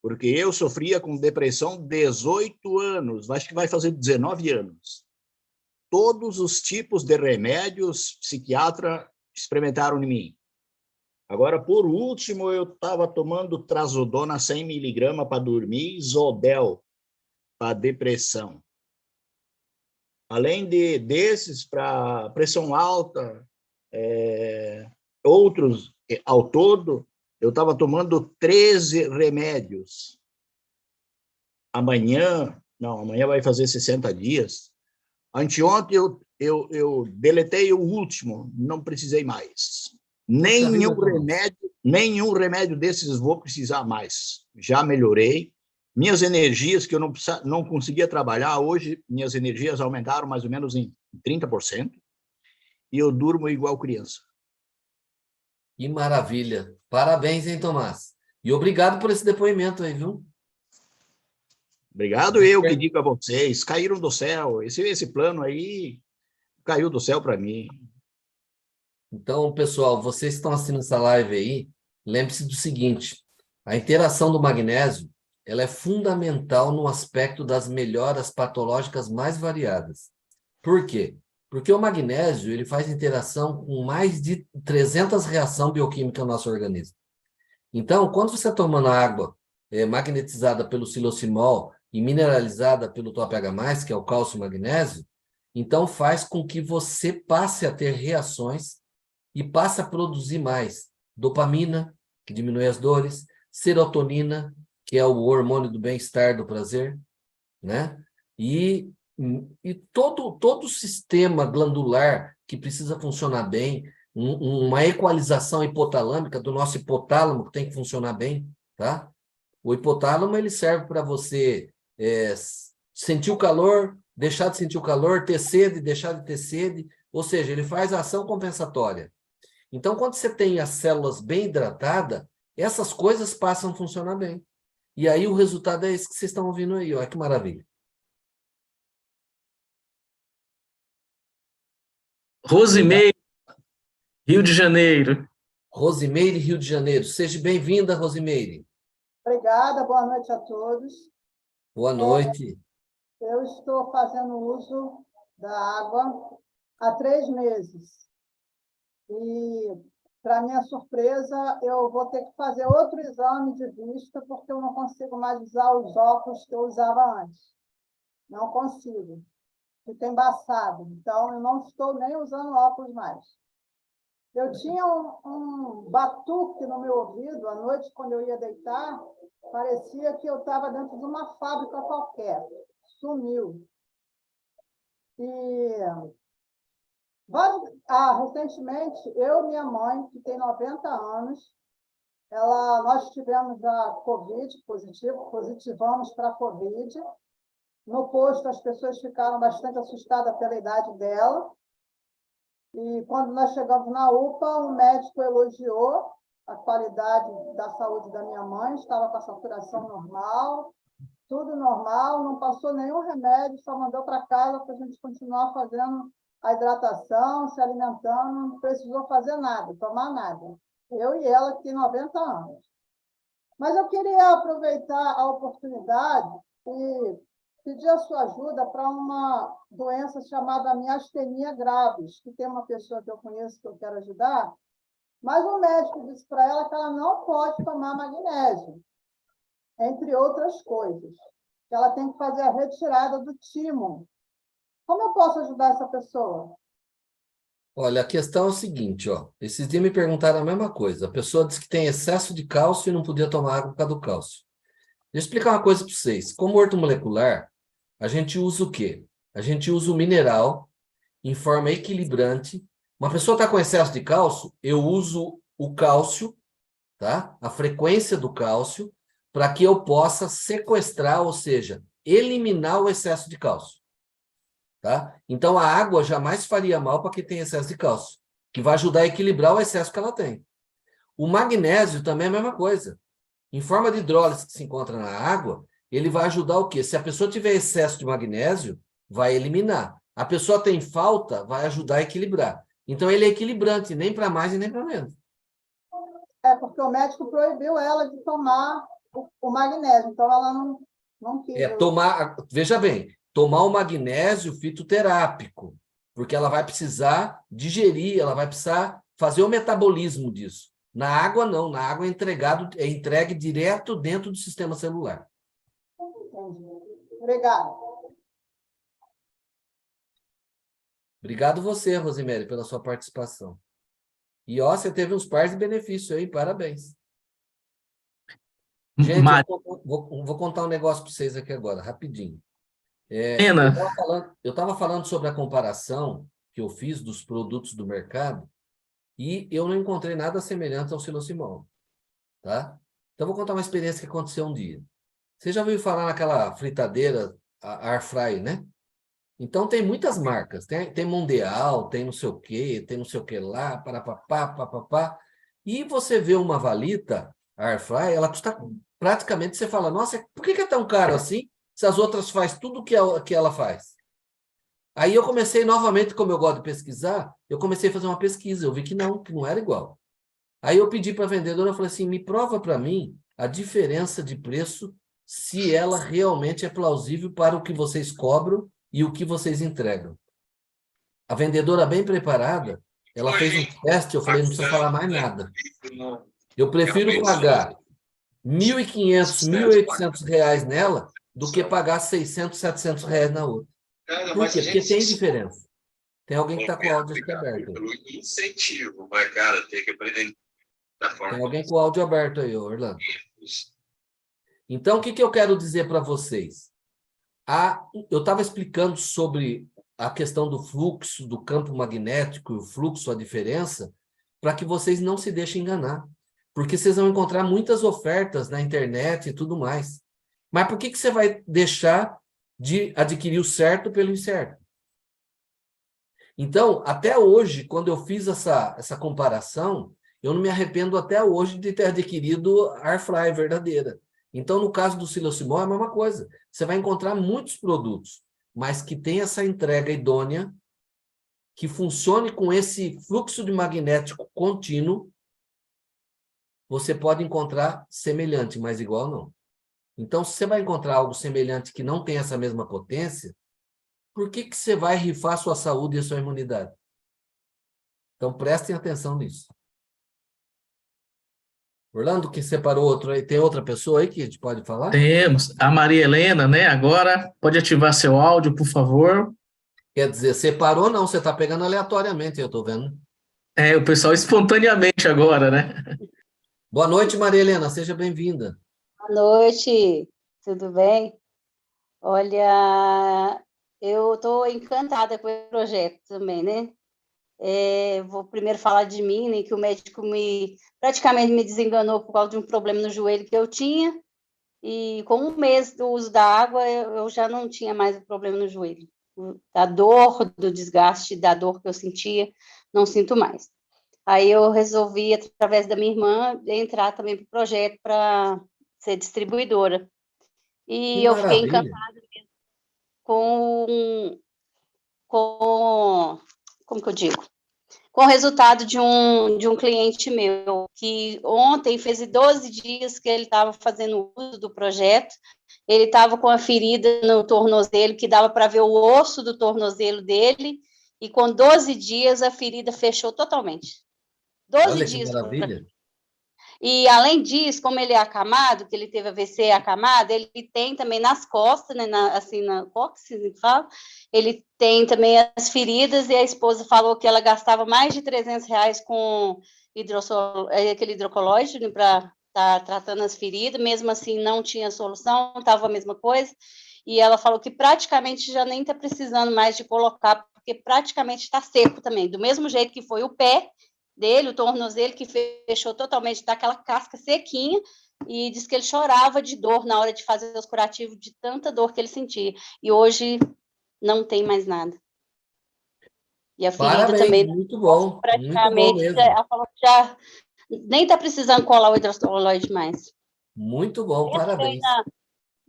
porque eu sofria com depressão 18 anos, acho que vai fazer 19 anos. Todos os tipos de remédios psiquiatra experimentaram em mim. Agora, por último, eu estava tomando trazodona 100 miligramas para dormir e Zodel para depressão. Além desses, para pressão alta, outros, ao todo, eu estava tomando 13 remédios. Amanhã vai fazer 60 dias. Anteontem eu deletei o último, não precisei mais. Nenhum remédio desses vou precisar mais. Já melhorei. Minhas energias, que eu não conseguia trabalhar, hoje minhas energias aumentaram mais ou menos em 30%, e eu durmo igual criança. Que maravilha. Parabéns, hein, Tomás? E obrigado por esse depoimento aí, viu? Obrigado, eu que digo a vocês, caíram do céu. Esse plano aí caiu do céu para mim. Então, pessoal, vocês que estão assistindo essa live aí, lembre-se do seguinte: a interação do magnésio, ela é fundamental no aspecto das melhoras patológicas mais variadas. Por quê? Porque o magnésio, ele faz interação com mais de 300 reações bioquímicas no nosso organismo. Então, quando você está tomando água magnetizada pelo xilocimol e mineralizada pelo TOPH+, que é o cálcio e magnésio, então faz com que você passe a ter reações e passe a produzir mais dopamina, que diminui as dores, serotonina, que é o hormônio do bem-estar, do prazer, né? E todo o sistema glandular que precisa funcionar bem, uma equalização hipotalâmica do nosso hipotálamo que tem que funcionar bem, tá? O hipotálamo ele serve para você sentir o calor, deixar de sentir o calor, ter sede, deixar de ter sede, ou seja, ele faz a ação compensatória. Então, quando você tem as células bem hidratadas, essas coisas passam a funcionar bem. E aí o resultado é esse que vocês estão ouvindo aí, olha que maravilha. Rosimeire, Rio de Janeiro. Rosimeire, Rio de Janeiro. Seja bem-vinda, Rosimeire. Obrigada, boa noite a todos. Boa noite. Eu estou fazendo uso da água há 3 meses. E, para minha surpresa, eu vou ter que fazer outro exame de vista, porque eu não consigo mais usar os óculos que eu usava antes. Não consigo. Fica embaçado. Então, eu não estou nem usando óculos mais. Eu tinha um batuque no meu ouvido, à noite, quando eu ia deitar, Parecia que eu estava dentro de uma fábrica qualquer. Sumiu. E recentemente, eu e minha mãe, que tem 90 anos, nós tivemos a Covid positivamos para a Covid. No posto, as pessoas ficaram bastante assustadas pela idade dela. E quando nós chegamos na UPA, o médico elogiou a qualidade da saúde da minha mãe, estava com a saturação normal, tudo normal, não passou nenhum remédio, só mandou para casa para a gente continuar fazendo a hidratação, se alimentando, não precisou fazer nada, tomar nada. Eu e ela, que tem 90 anos. Mas eu queria aproveitar a oportunidade e pedir a sua ajuda para uma doença chamada miastenia graves, que tem uma pessoa que eu conheço que eu quero ajudar, mas o médico disse para ela que ela não pode tomar magnésio, entre outras coisas. Que ela tem que fazer a retirada do timo. Como eu posso ajudar essa pessoa? Olha, a questão é o seguinte, ó. Esses dias me perguntaram a mesma coisa. A pessoa disse que tem excesso de cálcio e não podia tomar água por causa do cálcio. Deixa eu explicar uma coisa para vocês. Como ortomolecular, a gente usa o quê? A gente usa o mineral em forma equilibrante. Uma pessoa está com excesso de cálcio, eu uso o cálcio, tá? A frequência do cálcio, para que eu possa sequestrar, ou seja, eliminar o excesso de cálcio. Tá? Então, a água jamais faria mal para quem tem excesso de cálcio, que vai ajudar a equilibrar o excesso que ela tem. O magnésio também é a mesma coisa. Em forma de hidrólise que se encontra na água, ele vai ajudar o quê? Se a pessoa tiver excesso de magnésio, vai eliminar. A pessoa tem falta, vai ajudar a equilibrar. Então, ele é equilibrante, nem para mais e nem para menos. Porque o médico proibiu ela de tomar o magnésio, então ela não quis. Veja bem, tomar o magnésio fitoterápico, porque ela vai precisar digerir, ela vai precisar fazer o metabolismo disso. Na água, não. Na água é entregue direto dentro do sistema celular. Entendi. Obrigada. Obrigado você, Rosemary, pela sua participação. E, ó, você teve uns pares de benefícios aí, parabéns. Gente, vou contar um negócio para vocês aqui agora, rapidinho. Eu estava falando sobre a comparação que eu fiz dos produtos do mercado e eu não encontrei nada semelhante ao Silosimol, tá? Então, vou contar uma experiência que aconteceu um dia. Você já ouviu falar naquela fritadeira, a Air Fry, né? Então, tem muitas marcas. Tem Mundial, tem não sei o quê, tem não sei o que lá, papapá. E você vê uma valita, a Air Fry, ela custa praticamente, você fala, nossa, por que é tão caro assim? Se as outras faz tudo o que ela faz. Aí eu comecei novamente, como eu gosto de pesquisar, eu comecei a fazer uma pesquisa, eu vi que não era igual. Aí eu pedi para a vendedora, eu falei assim, me prova para mim a diferença de preço, se ela realmente é plausível para o que vocês cobram e o que vocês entregam. A vendedora bem preparada, ela fez um teste, eu falei, não precisa falar mais nada. Eu prefiro pagar R$1.500, R$1.800 nela do que pagar R$600, R$700 na outra. Por quê? Porque tem diferença. Tem alguém que está com o áudio aberto. Pelo incentivo, mas, cara, tem que aprender da forma. Tem alguém com o áudio aberto aí, Orlando. Então, o que eu quero dizer para vocês? Eu estava explicando sobre a questão do fluxo, do campo magnético, o fluxo, a diferença, para que vocês não se deixem enganar. Porque vocês vão encontrar muitas ofertas na internet e tudo mais. Mas por que você vai deixar de adquirir o certo pelo incerto? Então, até hoje, quando eu fiz essa comparação, eu não me arrependo até hoje de ter adquirido a Airfry verdadeira. Então, no caso do Silosimol, é a mesma coisa. Você vai encontrar muitos produtos, mas que tem essa entrega idônea, que funcione com esse fluxo de magnético contínuo, você pode encontrar semelhante, mas igual não. Então, se você vai encontrar algo semelhante que não tem essa mesma potência, por que você vai rifar a sua saúde e a sua imunidade? Então, prestem atenção nisso. Orlando, que separou outro aí, tem outra pessoa aí que a gente pode falar? Temos. A Maria Helena, né? Agora, pode ativar seu áudio, por favor. Quer dizer, separou não, você está pegando aleatoriamente, eu estou vendo. O pessoal espontaneamente agora, né? Boa noite, Maria Helena, seja bem-vinda. Boa noite, tudo bem? Olha, eu estou encantada com o projeto também, né? Vou primeiro falar de mim, né, que o médico praticamente me desenganou por causa de um problema no joelho que eu tinha, e com um mês do uso da água, eu já não tinha mais o problema no joelho. Da dor, do desgaste, da dor que eu sentia, não sinto mais. Aí eu resolvi, através da minha irmã, entrar também para o projeto para ser distribuidora. Que E eu fiquei maravilha. encantada com como que eu digo? Com o resultado de um cliente meu, que ontem fez 12 dias que ele estava fazendo uso do projeto, ele estava com a ferida no tornozelo, que dava para ver o osso do tornozelo dele, e com 12 dias a ferida fechou totalmente. 12 Olha que dias. maravilha. E, além disso, como ele é acamado, que ele teve AVC acamado, ele tem também nas costas, né, assim, na cóccix, que fala, ele tem também as feridas, e a esposa falou que ela gastava mais de R$ 300 com aquele hidrocolóide para estar tratando as feridas, mesmo assim não tinha solução, estava a mesma coisa, e ela falou que praticamente já nem está precisando mais de colocar, porque praticamente está seco também, do mesmo jeito que foi o pé dele, o tornozelo que fechou totalmente, tá aquela casca sequinha, e disse que ele chorava de dor na hora de fazer os curativos, de tanta dor que ele sentia. E hoje não tem mais nada. E a ferida Parabéns, também, muito bom praticamente, mesmo. ela falou que já nem está precisando colar o hidrocolóide mais. Muito bom, parabéns.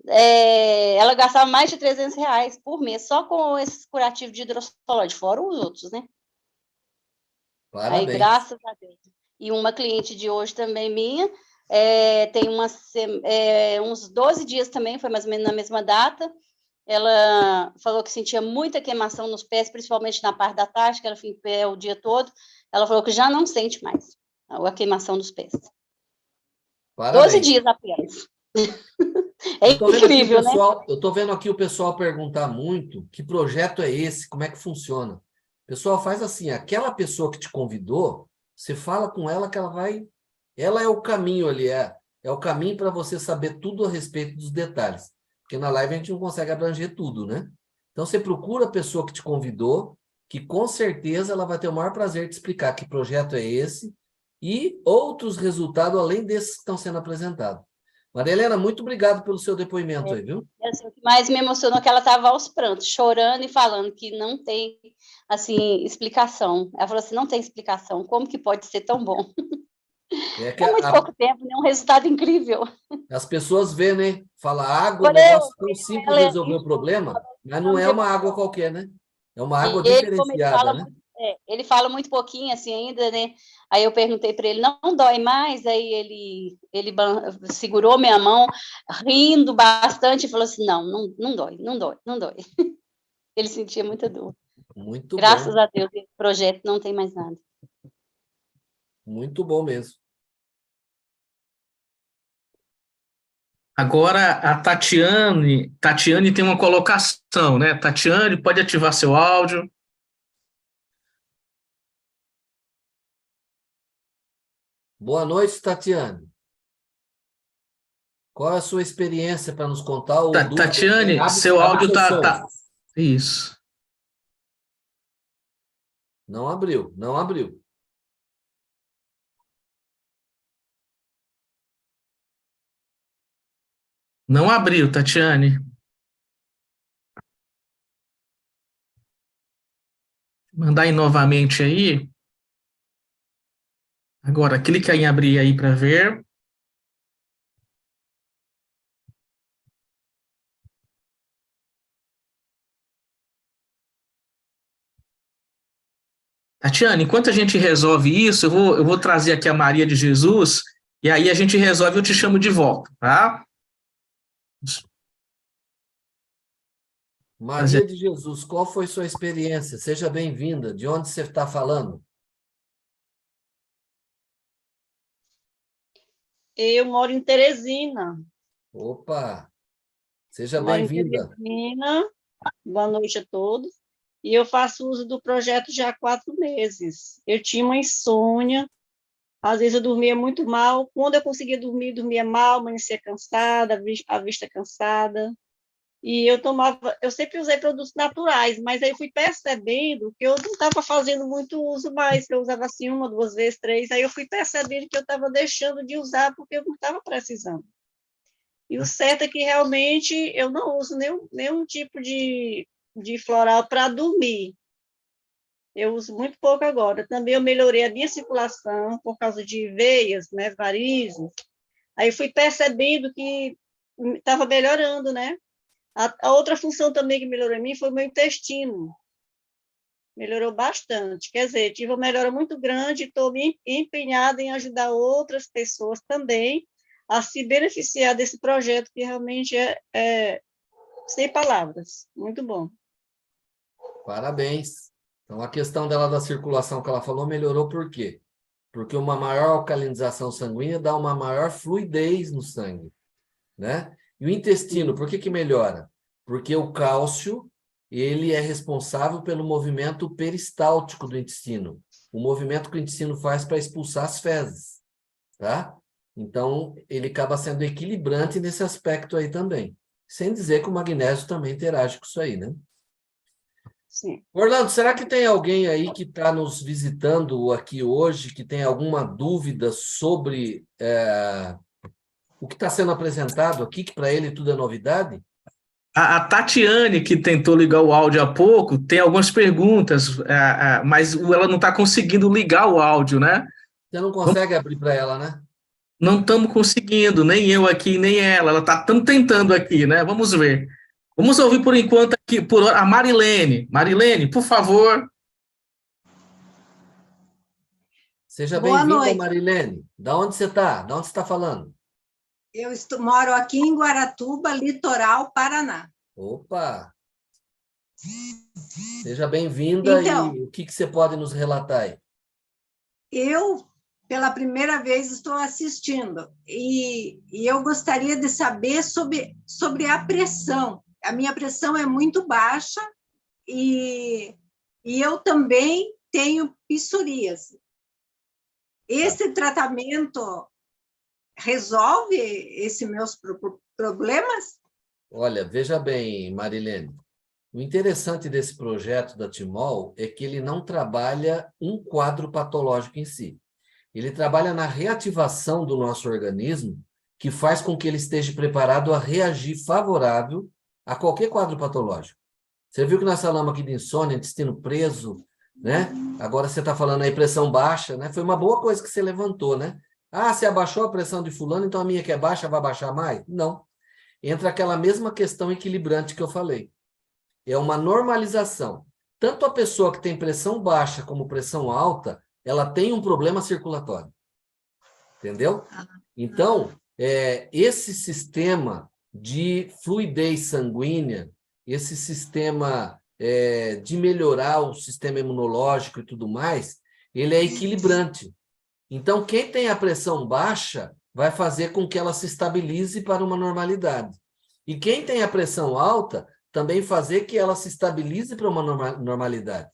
Ela gastava mais de R$ 300 por mês, só com esses curativos de hidrocolóide, fora os outros, né? Aí, Parabéns. graças a Deus. E uma cliente de hoje também minha, tem uns 12 dias também, foi mais ou menos na mesma data, ela falou que sentia muita queimação nos pés, principalmente na parte da tarde, que ela fica em pé o dia todo, ela falou que já não sente mais a queimação dos pés. 12 Parabéns. dias apenas. É incrível, né? Eu estou vendo aqui o pessoal perguntar muito que projeto é esse, como é que funciona. Pessoal, faz assim, aquela pessoa que te convidou, você fala com ela que ela é o caminho ali, é o caminho para você saber tudo a respeito dos detalhes. Porque na live a gente não consegue abranger tudo, né? Então você procura a pessoa que te convidou, que com certeza ela vai ter o maior prazer de explicar que projeto é esse e outros resultados além desses que estão sendo apresentados. Maria Helena, muito obrigado pelo seu depoimento aí, viu? Assim, o que mais me emocionou é que ela estava aos prantos, chorando e falando que não tem, assim, explicação. Ela falou assim, não tem explicação, como que pode ser tão bom? É muito pouco tempo, né? Um resultado incrível. As pessoas vêem, né? Fala água, um negócio tão simples de resolver o isso, problema, mas não é uma água qualquer, né? É uma água e ele, como diferenciada, né? ele fala muito pouquinho assim ainda, né? Aí eu perguntei para ele, não dói mais? Aí ele segurou minha mão, rindo bastante, e falou assim, não dói, não dói, não dói. Ele sentia muita dor. Muito Graças bom, a Deus, esse projeto não tem mais nada. muito bom mesmo. Agora, a Tatiane tem uma colocação, né? Tatiane, pode ativar seu áudio. Boa noite, Tatiane. Qual é a sua experiência para nos contar? Ou dúvida? Tatiane, seu Abre áudio seu som. Isso. Não abriu, não abriu. Não abriu, Tatiane. Mandar aí novamente aí. Agora, clica em abrir aí para ver. Tatiane, enquanto a gente resolve isso, eu vou trazer aqui a Maria de Jesus, e aí a gente resolve, eu te chamo de volta, tá? Maria de Jesus, qual foi sua experiência? Seja bem-vinda. De onde você está falando? Eu moro em Teresina. Opa! Seja Moro em bem-vinda. Teresina. Boa noite a todos. E eu faço uso do projeto já há 4 meses. Eu tinha uma insônia Às vezes eu dormia muito mal. Quando eu conseguia dormir, dormia mal, amanhecia cansada, a vista cansada. E eu sempre usei produtos naturais, mas aí eu fui percebendo que eu não estava fazendo muito uso mais, que eu usava assim 1, 2 vezes, 3, aí eu fui percebendo que eu estava deixando de usar porque eu não estava precisando. E o certo é que realmente eu não uso nenhum tipo de floral para dormir. Eu uso muito pouco agora. Também eu melhorei a minha circulação por causa de veias, né, varizes. Aí eu fui percebendo que estava melhorando, né? A outra função também que melhorou em mim foi o meu intestino. Melhorou bastante. Quer dizer, tive uma melhora muito grande e estou me empenhada em ajudar outras pessoas também a se beneficiar desse projeto que realmente é sem palavras. Muito bom. Parabéns. Então, a questão dela da circulação que ela falou melhorou por quê? Porque uma maior alcalinização sanguínea dá uma maior fluidez no sangue, né? E o intestino, por que melhora? Porque o cálcio, ele é responsável pelo movimento peristáltico do intestino, o movimento que o intestino faz para expulsar as fezes, tá? Então, ele acaba sendo equilibrante nesse aspecto aí também. Sem dizer que o magnésio também interage com isso aí, né? Sim. Orlando, será que tem alguém aí que está nos visitando aqui hoje, que tem alguma dúvida sobre o que está sendo apresentado aqui, que para ele tudo é novidade? A Tatiane, que tentou ligar o áudio há pouco, tem algumas perguntas, mas ela não está conseguindo ligar o áudio, né? Você não consegue abrir para ela, né? Não estamos conseguindo, nem eu aqui, nem ela. Ela está tentando aqui, né? Vamos ver. Vamos ouvir por enquanto aqui a Marilene. Marilene, por favor. Seja Boa bem-vinda, noite. Marilene. Da onde você está? Da onde você está falando? Eu moro aqui em Guaratuba, litoral Paraná. Opa! Seja bem-vinda Então, e o que você pode nos relatar aí? eu, pela primeira vez, estou assistindo e eu gostaria de saber sobre a pressão. A minha pressão é muito baixa e eu também tenho psoríase. Esse tratamento resolve esses meus problemas? Olha, veja bem, Marilene. O interessante desse projeto da Timol é que ele não trabalha um quadro patológico em si. Ele trabalha na reativação do nosso organismo, que faz com que ele esteja preparado a reagir favorável a qualquer quadro patológico. Você viu que nós falamos aqui de insônia, intestino preso, né? Agora você está falando aí pressão baixa, né? Foi uma boa coisa que você levantou, né? Ah, você abaixou a pressão de fulano, então a minha que é baixa vai baixar mais? Não. Entra aquela mesma questão equilibrante que eu falei. É uma normalização. Tanto a pessoa que tem pressão baixa como pressão alta, ela tem um problema circulatório. Entendeu? Então, esse sistema de fluidez sanguínea, esse sistema de melhorar o sistema imunológico e tudo mais, ele é equilibrante. Então, quem tem a pressão baixa vai fazer com que ela se estabilize para uma normalidade. E quem tem a pressão alta também fazer que ela se estabilize para uma normalidade.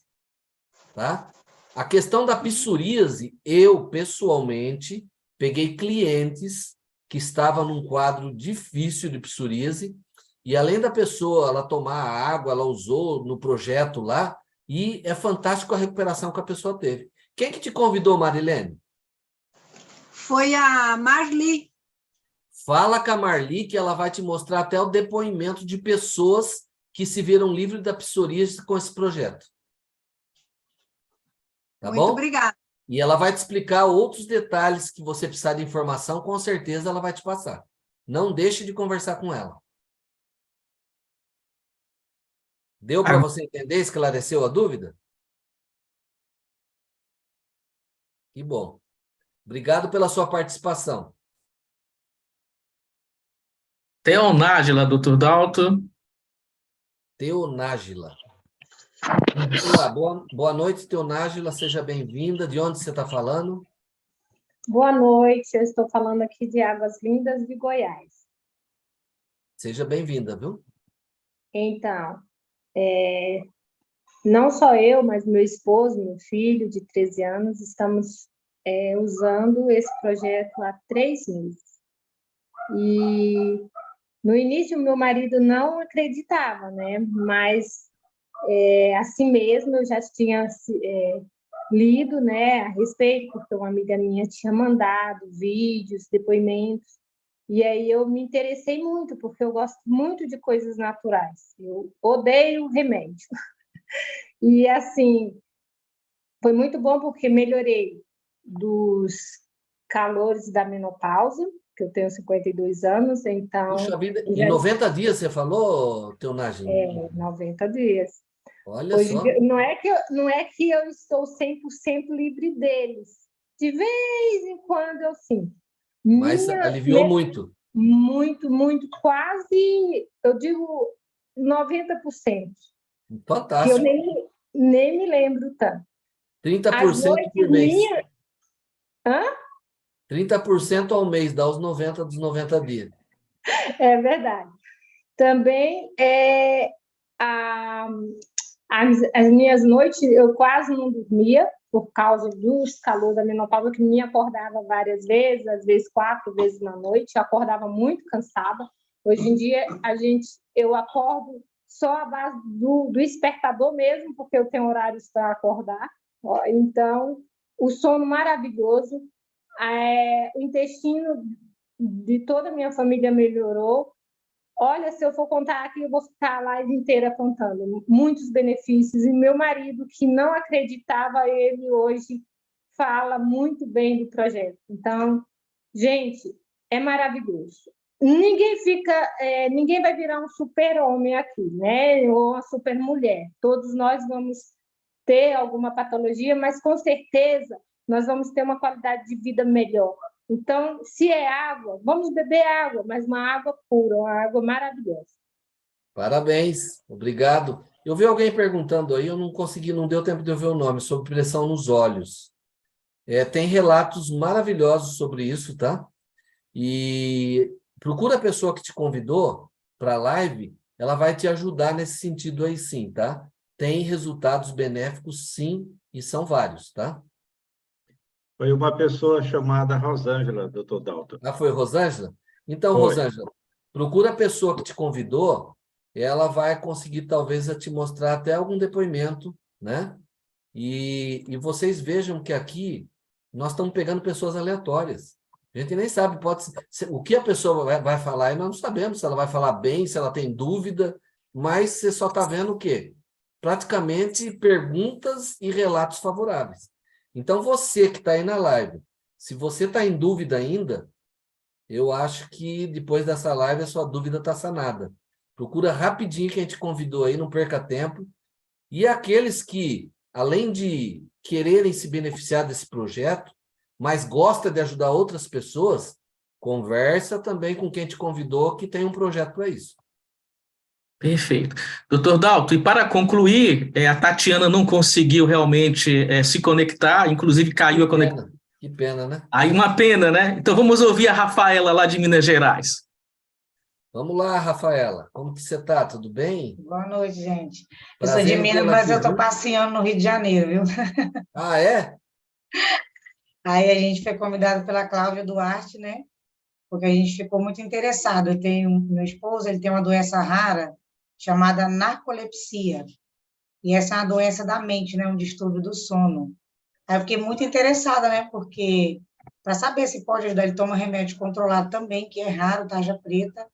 Tá? A questão da psoríase, eu, pessoalmente, peguei clientes que estavam num quadro difícil de psoríase e, além da pessoa ela tomar a água, ela usou no projeto lá e é fantástico a recuperação que a pessoa teve. Quem que te convidou, Marilene? Foi a Marli. Fala com a Marli que ela vai te mostrar até o depoimento de pessoas que se viram livres da psoríase com esse projeto. Tá bom? Muito obrigada. E ela vai te explicar outros detalhes que você precisar de informação, com certeza ela vai te passar. Não deixe de conversar com ela. Deu para você entender? Esclareceu a dúvida? Que bom. Obrigado pela sua participação. Teonágila, doutor Dalto. Teonágila. Olá, boa noite, Teonágila. Seja bem-vinda. De onde você está falando? Boa noite, eu estou falando aqui de Águas Lindas de Goiás. Seja bem-vinda, viu? Então, não só eu, mas meu esposo, meu filho de 13 anos, estamos usando esse projeto há 3 meses. E no início meu marido não acreditava, né? Mas assim mesmo eu já tinha lido, né, a respeito, porque uma amiga minha tinha mandado vídeos, depoimentos, e aí eu me interessei muito, porque eu gosto muito de coisas naturais. Eu odeio remédio. E assim, foi muito bom porque melhorei dos calores da menopausa, que eu tenho 52 anos, então... Puxa vida, em 90 dias você falou, Teunagem? 90 dias. Olha Hoje, só. não é que eu estou 100% livre deles. De vez em quando eu sinto. Mas aliviou muito. Muito, muito, quase, eu digo 90%. Fantástico. Que eu nem me lembro tanto. 30% por mês. Hã? 30% ao mês, dá os 90 dos 90 dias. É verdade. Também as minhas noites eu quase não dormia por causa dos calores da menopausa, que me acordava várias vezes, às vezes 4 vezes na noite, eu acordava muito cansada. Hoje em dia eu acordo só à base do despertador mesmo, porque eu tenho horários para acordar. Então, o sono maravilhoso, o intestino de toda a minha família melhorou. Olha, se eu for contar aqui, eu vou ficar a live inteira contando. Muitos benefícios. E meu marido, que não acreditava, ele hoje fala muito bem do projeto. Então, gente, é maravilhoso. Ninguém vai virar um super-homem aqui, né? Ou uma super-mulher. Todos nós vamos ter alguma patologia, mas com certeza nós vamos ter uma qualidade de vida melhor. Então, se é água, vamos beber água, mas uma água pura, uma água maravilhosa. Parabéns, obrigado. Eu vi alguém perguntando aí, eu não deu tempo de eu ver o nome, sobre pressão nos olhos. Tem relatos maravilhosos sobre isso, tá? E procura a pessoa que te convidou para a live, ela vai te ajudar nesse sentido aí sim, tá? Tem resultados benéficos sim, e são vários, tá? Foi uma pessoa chamada Rosângela, doutor Dalton. Ah, foi Rosângela? Então, Foi. Rosângela, procura a pessoa que te convidou, ela vai conseguir talvez te mostrar até algum depoimento, né? E vocês vejam que aqui nós estamos pegando pessoas aleatórias. A gente nem sabe, o que a pessoa vai falar, e nós não sabemos se ela vai falar bem, se ela tem dúvida, mas você só está vendo o quê? Praticamente perguntas e relatos favoráveis. Então, você que está aí na live, se você está em dúvida ainda, eu acho que depois dessa live a sua dúvida está sanada. Procura rapidinho quem te convidou aí, não perca tempo. E aqueles que, além de quererem se beneficiar desse projeto, mas gosta de ajudar outras pessoas, conversa também com quem te convidou, que tem um projeto para isso. Perfeito. Doutor Dalton, e para concluir, a Tatiana não conseguiu realmente se conectar, inclusive caiu a conexão. Que pena, né? Aí uma pena, né? Então vamos ouvir a Rafaela lá de Minas Gerais. Vamos lá, Rafaela. Como que você está? Tudo bem? Boa noite, gente. Eu Prazer sou de Minas, mas eu estou viu? passeando no Rio de Janeiro, viu? Ah, é? Aí a gente foi convidado pela Cláudia Duarte, né? Porque a gente ficou muito interessado. Meu esposo, ele tem uma doença rara chamada narcolepsia. E essa é uma doença da mente, né? Um distúrbio do sono. Aí eu fiquei muito interessada, né? Porque para saber se pode ajudar, ele toma remédio controlado também, que é raro, tarja preta.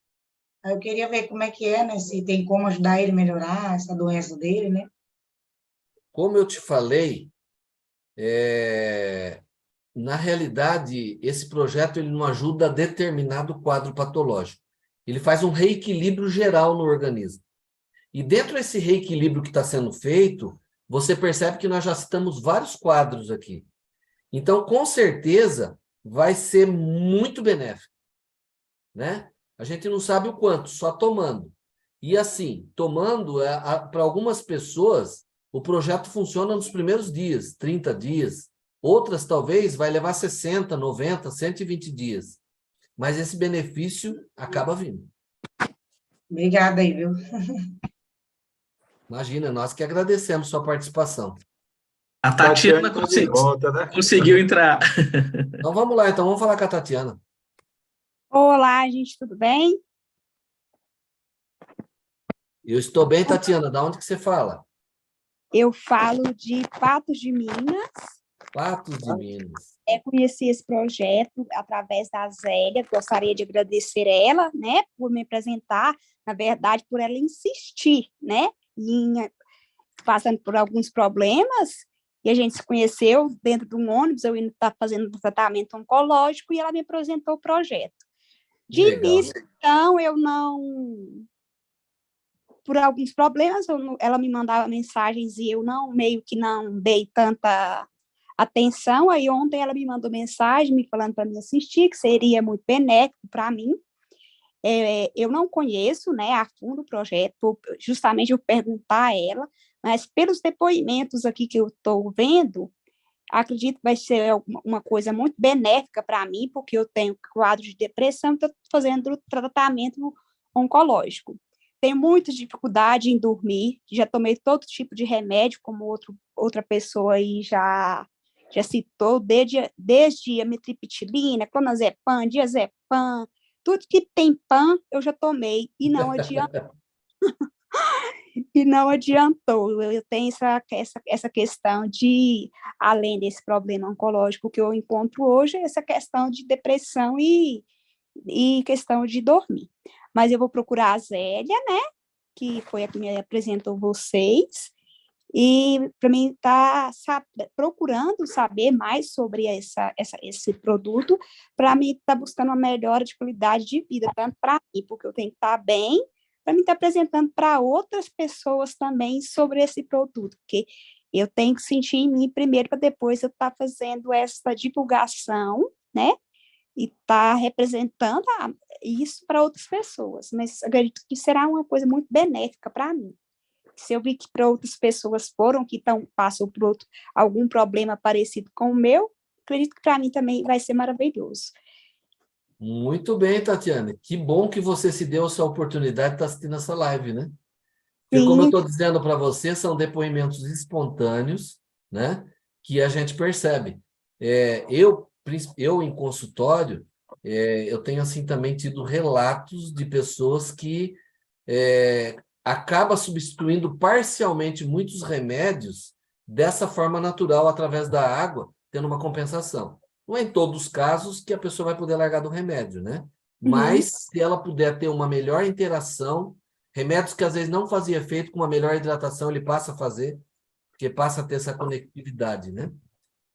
Aí eu queria ver como é que é, né? Se tem como ajudar ele a melhorar essa doença dele, né? Como eu te falei, na realidade, esse projeto ele não ajuda a determinado quadro patológico. Ele faz um reequilíbrio geral no organismo. E dentro desse reequilíbrio que está sendo feito, você percebe que nós já citamos vários quadros aqui. Então, com certeza, vai ser muito benéfico, né? A gente não sabe o quanto, só tomando. E assim, tomando, para algumas pessoas, o projeto funciona nos primeiros dias, 30 dias. Outras, talvez, vai levar 60, 90, 120 dias. Mas esse benefício acaba vindo. Obrigada aí, viu? Imagina, nós que agradecemos sua participação. A Tatiana tá de volta, né? conseguiu entrar. Então vamos lá, então vamos falar com a Tatiana. Olá, gente, tudo bem? Eu estou bem, Tatiana. Da onde que você fala? Eu falo de Patos de Minas. Patos de Minas. Conheci esse projeto através da Zélia. Gostaria de agradecer ela, né, por me apresentar, na verdade, por ela insistir, né, passando por alguns problemas, e a gente se conheceu dentro de um ônibus, eu ainda estava fazendo um tratamento oncológico, e ela me apresentou o projeto. De início, então, eu não... Por alguns problemas, ela me mandava mensagens e eu meio que não dei tanta atenção. Aí ontem ela me mandou mensagem me falando para me assistir, que seria muito benéfico para mim. Eu não conheço, né, a fundo o projeto, justamente eu perguntar a ela, mas pelos depoimentos aqui que eu estou vendo, acredito que vai ser uma coisa muito benéfica para mim, porque eu tenho quadro de depressão e estou fazendo tratamento oncológico. Tenho muita dificuldade em dormir, já tomei todo tipo de remédio, como outra pessoa aí já citou, desde amitriptilina, clonazepam, diazepam, tudo que tem pan eu já tomei, e não adianta. E não adiantou. Eu tenho essa questão de, além desse problema oncológico que eu encontro hoje, essa questão de depressão e questão de dormir. Mas eu vou procurar a Zélia, né, que foi a que me apresentou vocês, e para mim estar procurando saber mais sobre esse produto, para mim estar buscando uma melhora de qualidade de vida, tanto para mim, porque eu tenho que estar bem, para mim estar apresentando para outras pessoas também sobre esse produto, porque eu tenho que sentir em mim primeiro, para depois eu estar fazendo essa divulgação, né, e estar representando isso para outras pessoas, mas acredito que será uma coisa muito benéfica para mim. Se eu vi que para outras pessoas passam por algum problema parecido com o meu, acredito que para mim também vai ser maravilhoso. Muito bem, Tatiana. Que bom que você se deu essa oportunidade de estar assistindo essa live, né? Porque, como eu estou dizendo para você, são depoimentos espontâneos, né? Que a gente percebe. Eu em consultório, eu tenho assim também tido relatos de pessoas que acabam substituindo parcialmente muitos remédios dessa forma natural, através da água, tendo uma compensação. Não é em todos os casos que a pessoa vai poder largar do remédio, né? Mas se ela puder ter uma melhor interação, remédios que às vezes não fazia efeito, com uma melhor hidratação, ele passa a fazer, porque passa a ter essa conectividade, né?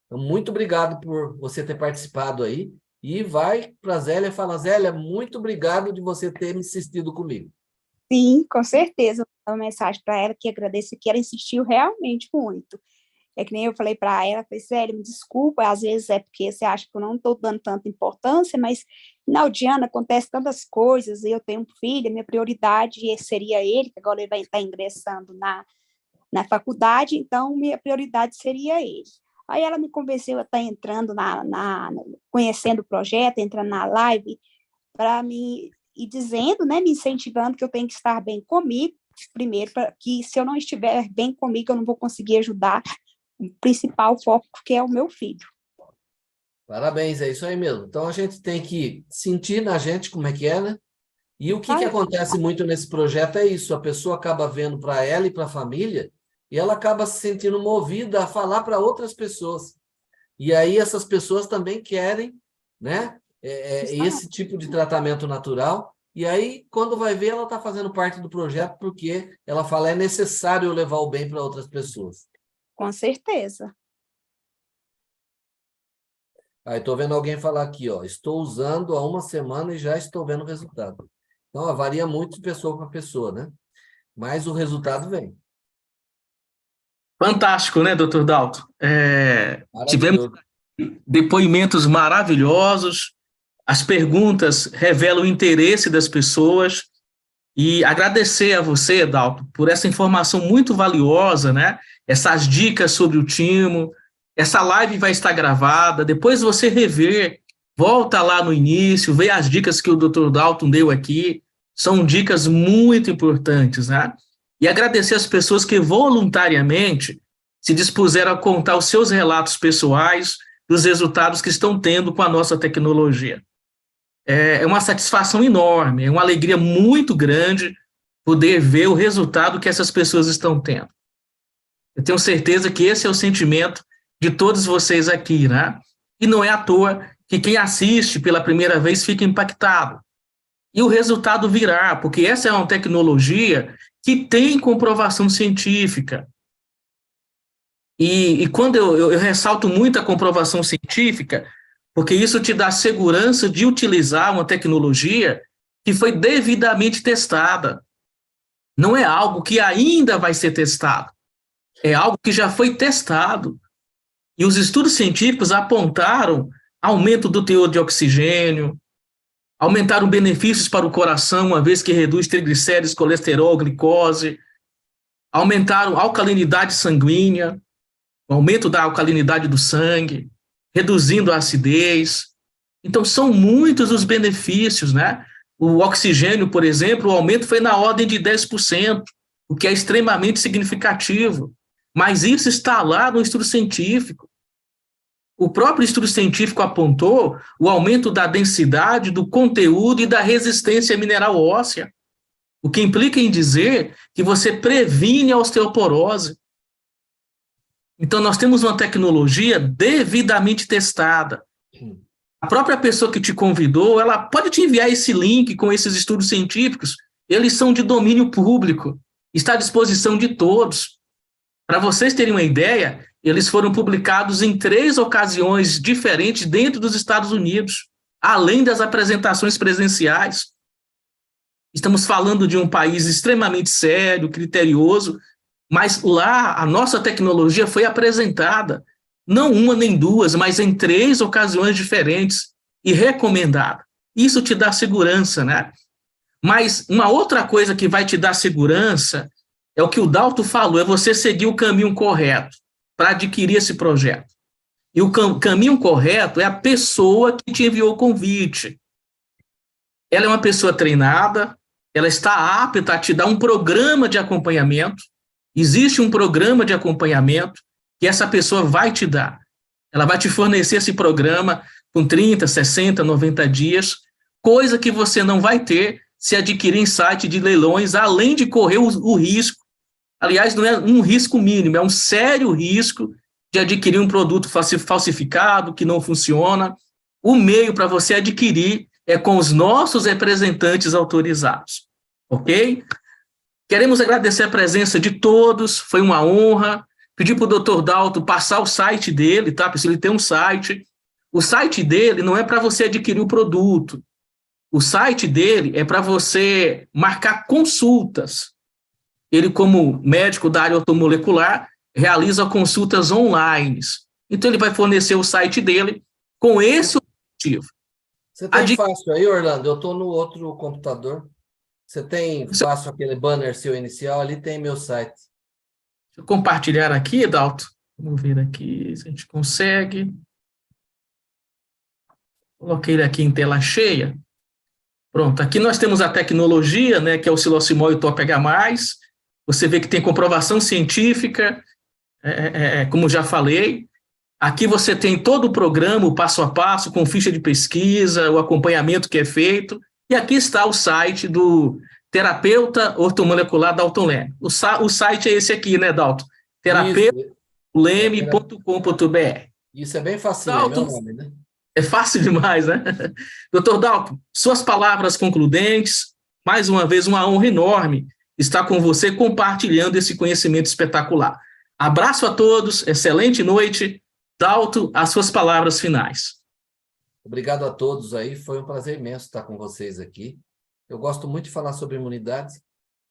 Então, muito obrigado por você ter participado aí. E vai para a Zélia e fala, Zélia, muito obrigado de você ter insistido comigo. Sim, com certeza. Vou dar uma mensagem para ela que agradeço, que ela insistiu realmente muito. É que nem eu falei para ela, falei, Zélia, me desculpa, às vezes é porque você acha que eu não estou dando tanta importância, mas final de ano acontece tantas coisas, eu tenho um filho, minha prioridade seria ele, que agora ele vai estar ingressando na faculdade, então minha prioridade seria ele. Aí ela me convenceu a estar entrando conhecendo o projeto, entrando na live, para mim, e dizendo, né, me incentivando que eu tenho que estar bem comigo, primeiro, que se eu não estiver bem comigo, eu não vou conseguir ajudar o principal foco, que é o meu filho. Parabéns, é isso aí mesmo. Então, a gente tem que sentir na gente como é que é, né? E o que acontece muito nesse projeto é isso, a pessoa acaba vendo para ela e para a família, e ela acaba se sentindo movida a falar para outras pessoas. E aí essas pessoas também querem, né, esse tipo de tratamento natural. E aí, quando vai ver, ela está fazendo parte do projeto, porque ela fala, é necessário eu levar o bem para outras pessoas. Com certeza. Aí estou vendo alguém falar aqui, ó, estou usando há uma semana e já estou vendo o resultado. Então, varia muito de pessoa para pessoa, né? Mas o resultado vem. Fantástico, né, doutor Dalton? Tivemos depoimentos maravilhosos, as perguntas revelam o interesse das pessoas, e agradecer a você, Dalton, por essa informação muito valiosa, né? Essas dicas sobre o timo. Essa live vai estar gravada, depois você rever, volta lá no início, vê as dicas que o doutor Dalton deu aqui, são dicas muito importantes, né? E agradecer as pessoas que voluntariamente se dispuseram a contar os seus relatos pessoais dos resultados que estão tendo com a nossa tecnologia. É uma satisfação enorme, é uma alegria muito grande poder ver o resultado que essas pessoas estão tendo. Eu tenho certeza que esse é o sentimento de todos vocês aqui, né? E não é à toa que quem assiste pela primeira vez fica impactado. E o resultado virá, porque essa é uma tecnologia que tem comprovação científica. E quando eu ressalto muito a comprovação científica, porque isso te dá segurança de utilizar uma tecnologia que foi devidamente testada. Não é algo que ainda vai ser testado, é algo que já foi testado. E os estudos científicos apontaram aumento do teor de oxigênio, aumentaram benefícios para o coração, uma vez que reduz triglicéridos, colesterol, glicose, aumentaram alcalinidade sanguínea, aumento da alcalinidade do sangue, reduzindo a acidez. Então, são muitos os benefícios, né? O oxigênio, por exemplo, o aumento foi na ordem de 10%, o que é extremamente significativo. Mas isso está lá no estudo científico. O próprio estudo científico apontou o aumento da densidade, do conteúdo e da resistência mineral óssea, o que implica em dizer que você previne a osteoporose. Então, nós temos uma tecnologia devidamente testada. A própria pessoa que te convidou, ela pode te enviar esse link com esses estudos científicos, eles são de domínio público, está à disposição de todos. Para vocês terem uma ideia, eles foram publicados em 3 ocasiões diferentes dentro dos Estados Unidos, além das apresentações presenciais. Estamos falando de um país extremamente sério, criterioso, mas lá a nossa tecnologia foi apresentada, não uma nem duas, mas em 3 ocasiões diferentes e recomendada. Isso te dá segurança, né? Mas uma outra coisa que vai te dar segurança é o que o Dalto falou, é você seguir o caminho correto para adquirir esse projeto. E o caminho correto é a pessoa que te enviou o convite. Ela é uma pessoa treinada, ela está apta a te dar um programa de acompanhamento. Existe um programa de acompanhamento que essa pessoa vai te dar. Ela vai te fornecer esse programa com 30, 60, 90 dias, coisa que você não vai ter se adquirir em site de leilões, além de correr o risco. Aliás, não é um risco mínimo, é um sério risco de adquirir um produto falsificado, que não funciona. O meio para você adquirir é com os nossos representantes autorizados, ok? Queremos agradecer a presença de todos, foi uma honra. Pedir para o Dr. Dalto passar o site dele, tá? Porque ele tem um site. O site dele não é para você adquirir o produto. O site dele é para você marcar consultas. Ele, como médico da área ortomolecular, realiza consultas online. Então, ele vai fornecer o site dele com esse objetivo. Você tem fácil aí, Orlando? Eu estou no outro computador. Você tem fácil aquele banner seu inicial? Ali tem meu site. Deixa eu compartilhar aqui, Dalto. Vamos ver aqui se a gente consegue. Coloquei ele aqui em tela cheia. Pronto, aqui nós temos a tecnologia, né, que é o Oscilocimol e o Top-H+. Você vê que tem comprovação científica, como já falei. Aqui você tem todo o programa, o passo a passo, com ficha de pesquisa, o acompanhamento que é feito. E aqui está o site do terapeuta ortomolecular Dalton Leme. O site é esse aqui, né, Dalton? terapeutaleme.com.br. Isso é bem fácil, Dalton, é meu nome, né? É fácil demais, né? Doutor Dalton, suas palavras concludentes, mais uma vez, uma honra enorme estar com você compartilhando esse conhecimento espetacular. Abraço a todos, excelente noite. Dalton, as suas palavras finais. Obrigado a todos aí, foi um prazer imenso estar com vocês aqui. Eu gosto muito de falar sobre imunidade,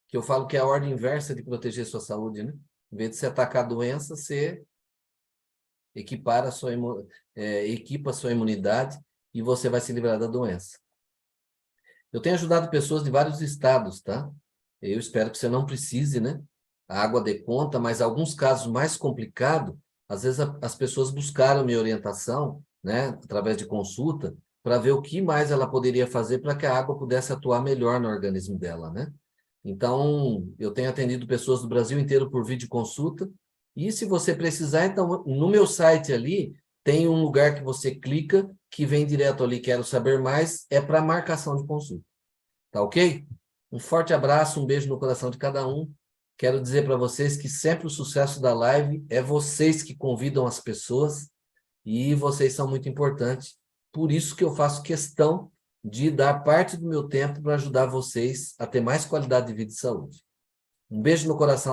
que eu falo que é a ordem inversa de proteger sua saúde, né? Em vez de você atacar a doença, você equipa a sua imunidade e você vai se livrar da doença. Eu tenho ajudado pessoas de vários estados, tá? Eu espero que você não precise, né? A água dê conta, mas alguns casos mais complicados, às vezes as pessoas buscaram minha orientação, né, através de consulta, para ver o que mais ela poderia fazer para que a água pudesse atuar melhor no organismo dela, né? Então, eu tenho atendido pessoas do Brasil inteiro por videoconsulta, E se você precisar, então, no meu site ali, tem um lugar que você clica, que vem direto ali, quero saber mais, é para marcação de consulta. Tá ok? Um forte abraço, um beijo no coração de cada um. Quero dizer para vocês que sempre o sucesso da live é vocês que convidam as pessoas e vocês são muito importantes. Por isso que eu faço questão de dar parte do meu tempo para ajudar vocês a ter mais qualidade de vida e saúde. Um beijo no coração.